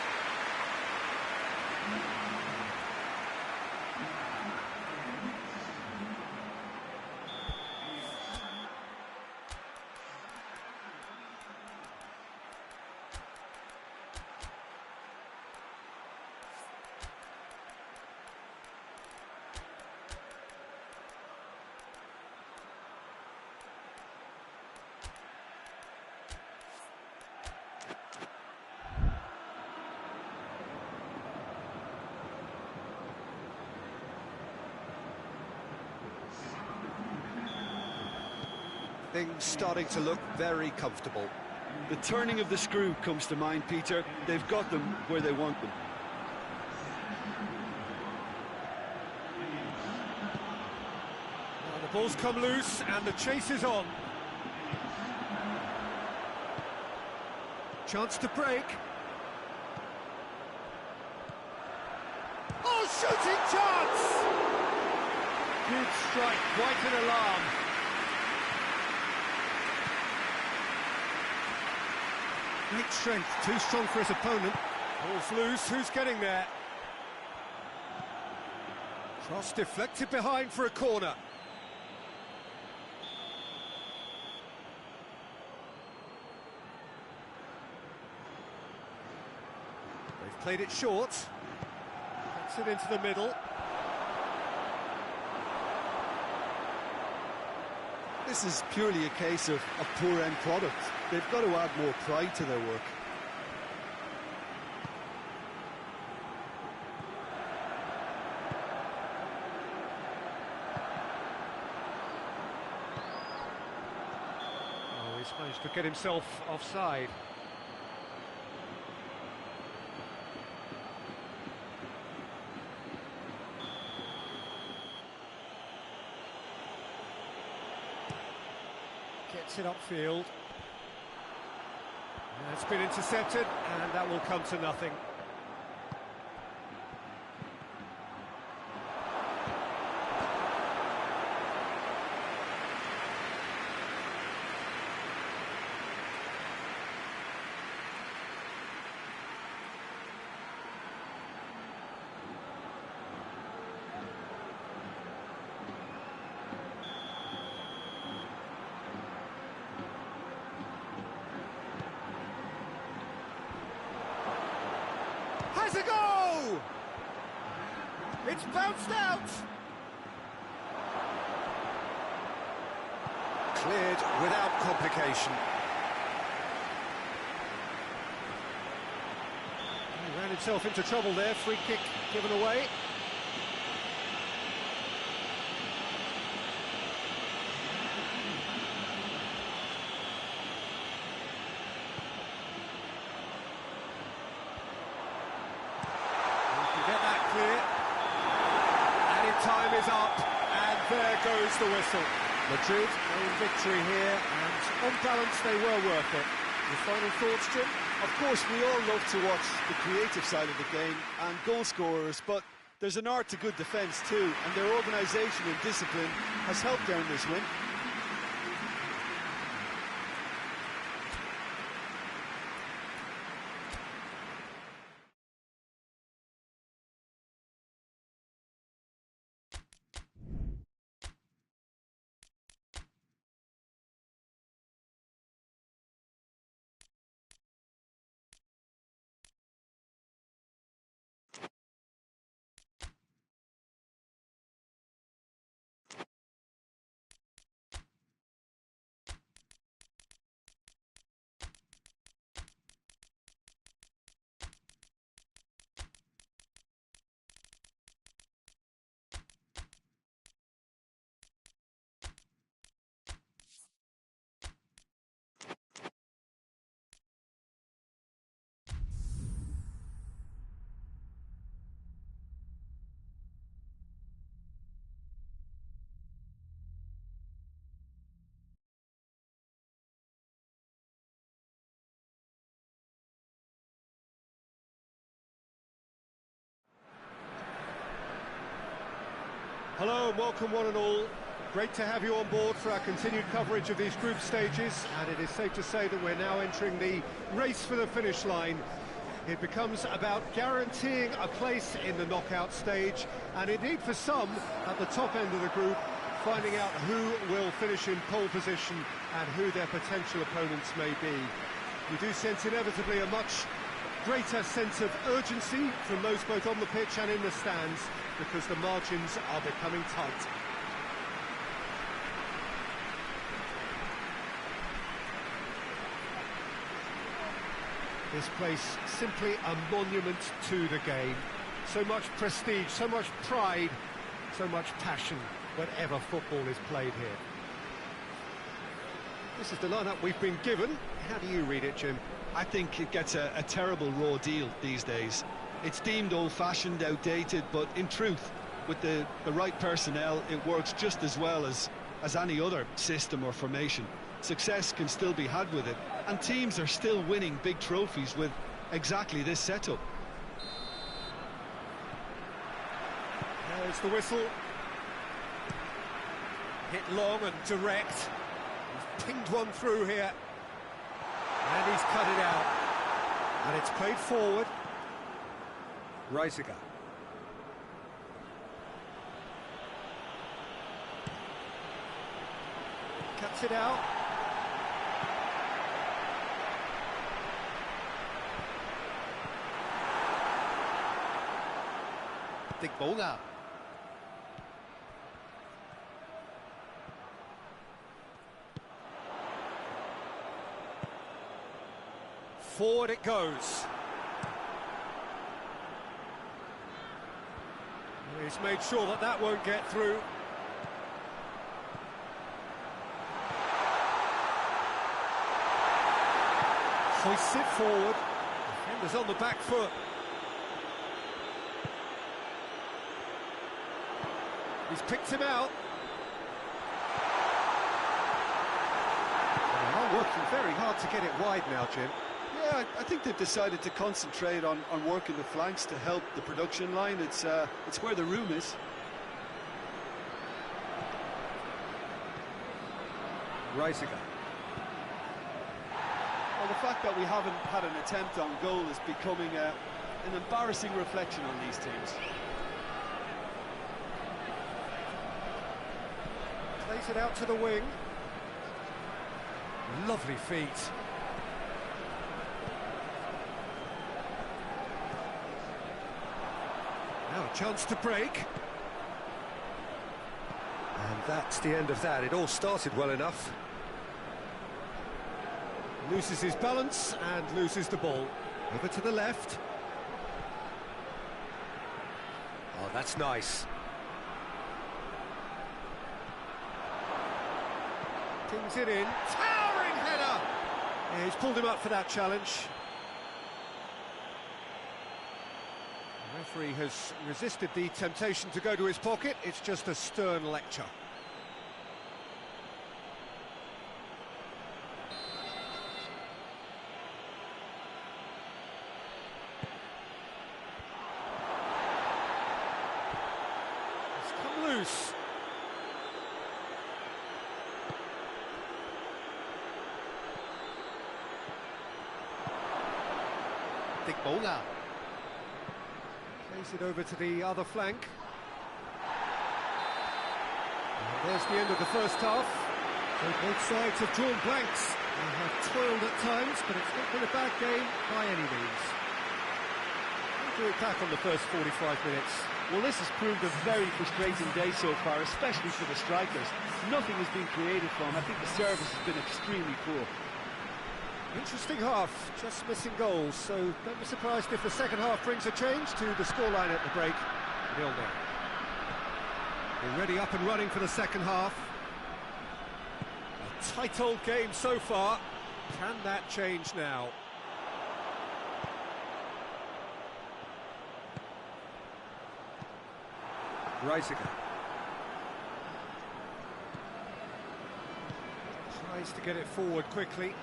Things starting to look very comfortable. The turning of the screw comes to mind, Peter. They've got them where they want them. Well, the ball's come loose and the chase is on. Chance to break. Oh, shooting chance! Good strike, quite an alarm. Great strength, too strong for his opponent. Ball's loose, who's getting there? Cross deflected behind for a corner. They've played it short. Gets it into the middle. This is purely a case of a poor end product. They've got to add more pride to their work. Oh, he's managed to get himself offside. Gets it upfield. It's been intercepted, and that will come to nothing. Has a go! It's bounced out! Cleared without complication. He ran himself into trouble there, free kick given away. Time is up, and there goes the whistle. Madrid own victory here, and on balance they were worth it. Your final thoughts, Jim? Of course, we all love to watch the creative side of the game and goal scorers, but there's an art to good defence too, and their organisation and discipline has helped earn this win. Hello and welcome one and all. Great to have you on board for our continued coverage of these group stages, and it is safe to say that we're now entering the race for the finish line. It becomes about guaranteeing a place in the knockout stage, and indeed for some, at the top end of the group, finding out who will finish in pole position and who their potential opponents may be. You do sense inevitably a much greater sense of urgency from those both on the pitch and in the stands, because the margins are becoming tight. This place simply a monument to the game. So much prestige, so much pride, so much passion whenever football is played here. This is the lineup we've been given. How do you read it, Jim? I think it gets a terrible raw deal these days. It's deemed old-fashioned, outdated, but in truth, with the right personnel, it works just as well as any other system or formation. Success can still be had with it, and teams are still winning big trophies with exactly this setup. There's the whistle. Hit long and direct. He's pinged one through here. And he's cut it out. And it's played forward. Reisiger. Cuts it out. Big ball now. Forward it goes. He's made sure that that won't get through. Hoists it forward. Defender's on the back foot. He's picked him out. They are working very hard to get it wide now, Jim. Yeah, I think they've decided to concentrate on working the flanks to help the production line. It's where the room is. Reisiger. Well, the fact that we haven't had an attempt on goal is becoming an embarrassing reflection on these teams. Plays it out to the wing. Lovely feet. Now a chance to break. And that's the end of that. It all started well enough. Loses his balance and loses the ball. Over to the left. Oh, that's nice. Tings it in. Towering header! Yeah, he's pulled him up for that challenge. The referee has resisted the temptation to go to his pocket. It's just a stern lecture. It's come loose. Big ball now. Plays it over to the other flank. And there's the end of the first half. So both sides have drawn blanks. They have toiled at times, but it's not been a bad game by any means. We'll do it back on the first 45 minutes. Well, this has proved a very frustrating day so far, especially for the strikers. Nothing has been created from. I think the service has been extremely poor. Interesting half, just missing goals, so don't be surprised if the second half brings a change to the scoreline at the break. 0-0. We're ready up and running for the second half. A tight old game so far. Can that change now? Reisiger. Tries to get it forward quickly.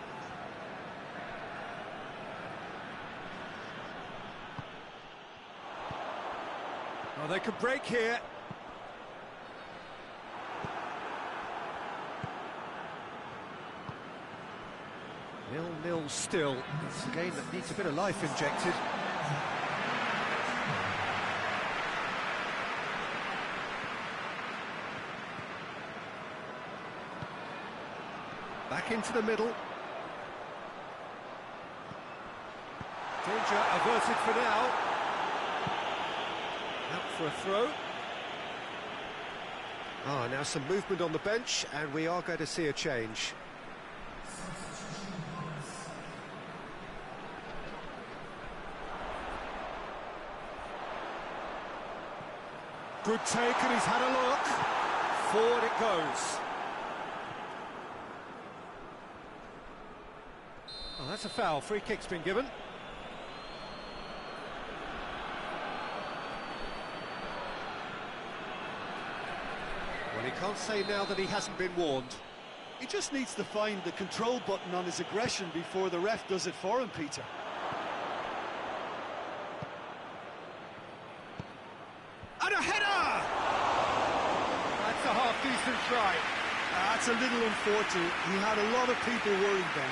Oh, they could break here. stands still. It's a game that needs a bit of life injected. Back into the middle. Danger averted for now. Out for a throw. Now some movement on the bench, and we are going to see a change. Good take, and he's had a look. Forward it goes. Oh, that's a foul. Free kick's been given. Well, he can't say now that he hasn't been warned. He just needs to find the control button on his aggression before the ref does it for him, Peter. And a header! That's a half-decent try. That's a little unfortunate. He had a lot of people worried then.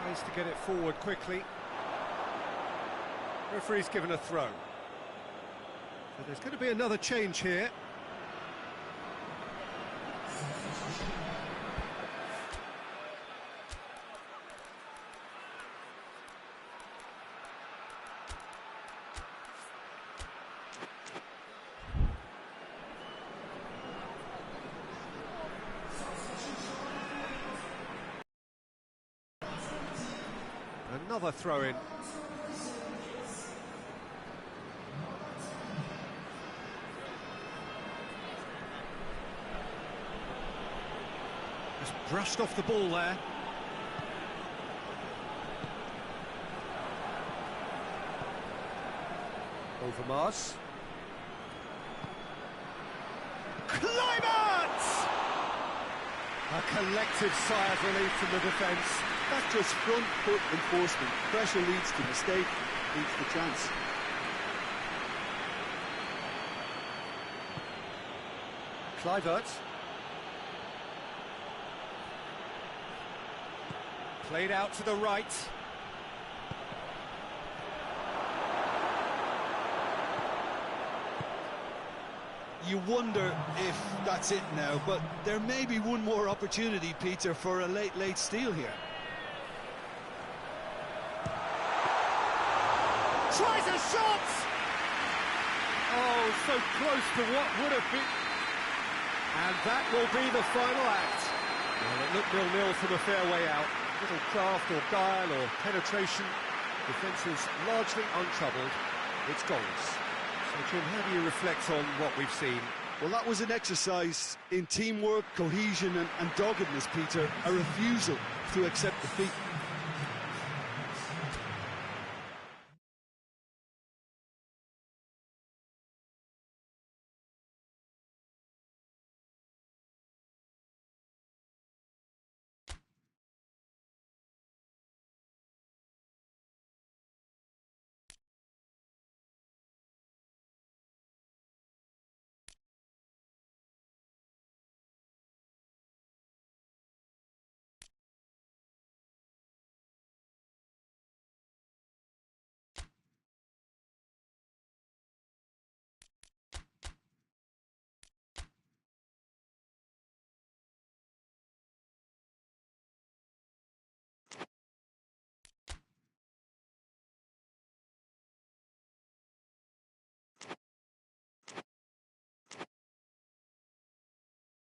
Tries to get it forward quickly. Referee's given a throw. So there's going to be another change here. Another throw-in. Just brushed off the ball there. Overmars. Climate! A collective sigh of relief from the defence. That's just front foot enforcement. Pressure leads to mistake, leads to chance. Kluivert. Played out to the right. You wonder if that's it now, but there may be one more opportunity, Peter, for a late steal here. Tries a shot! Oh, so close to what would have been. And that will be the final act. Well, it looked 0-0 from a fair way out. Little craft or guile or penetration. Defence is largely untroubled. It's goals. So, Jim, how do you reflect on what we've seen? Well, that was an exercise in teamwork, cohesion and doggedness, Peter. A refusal to accept defeat.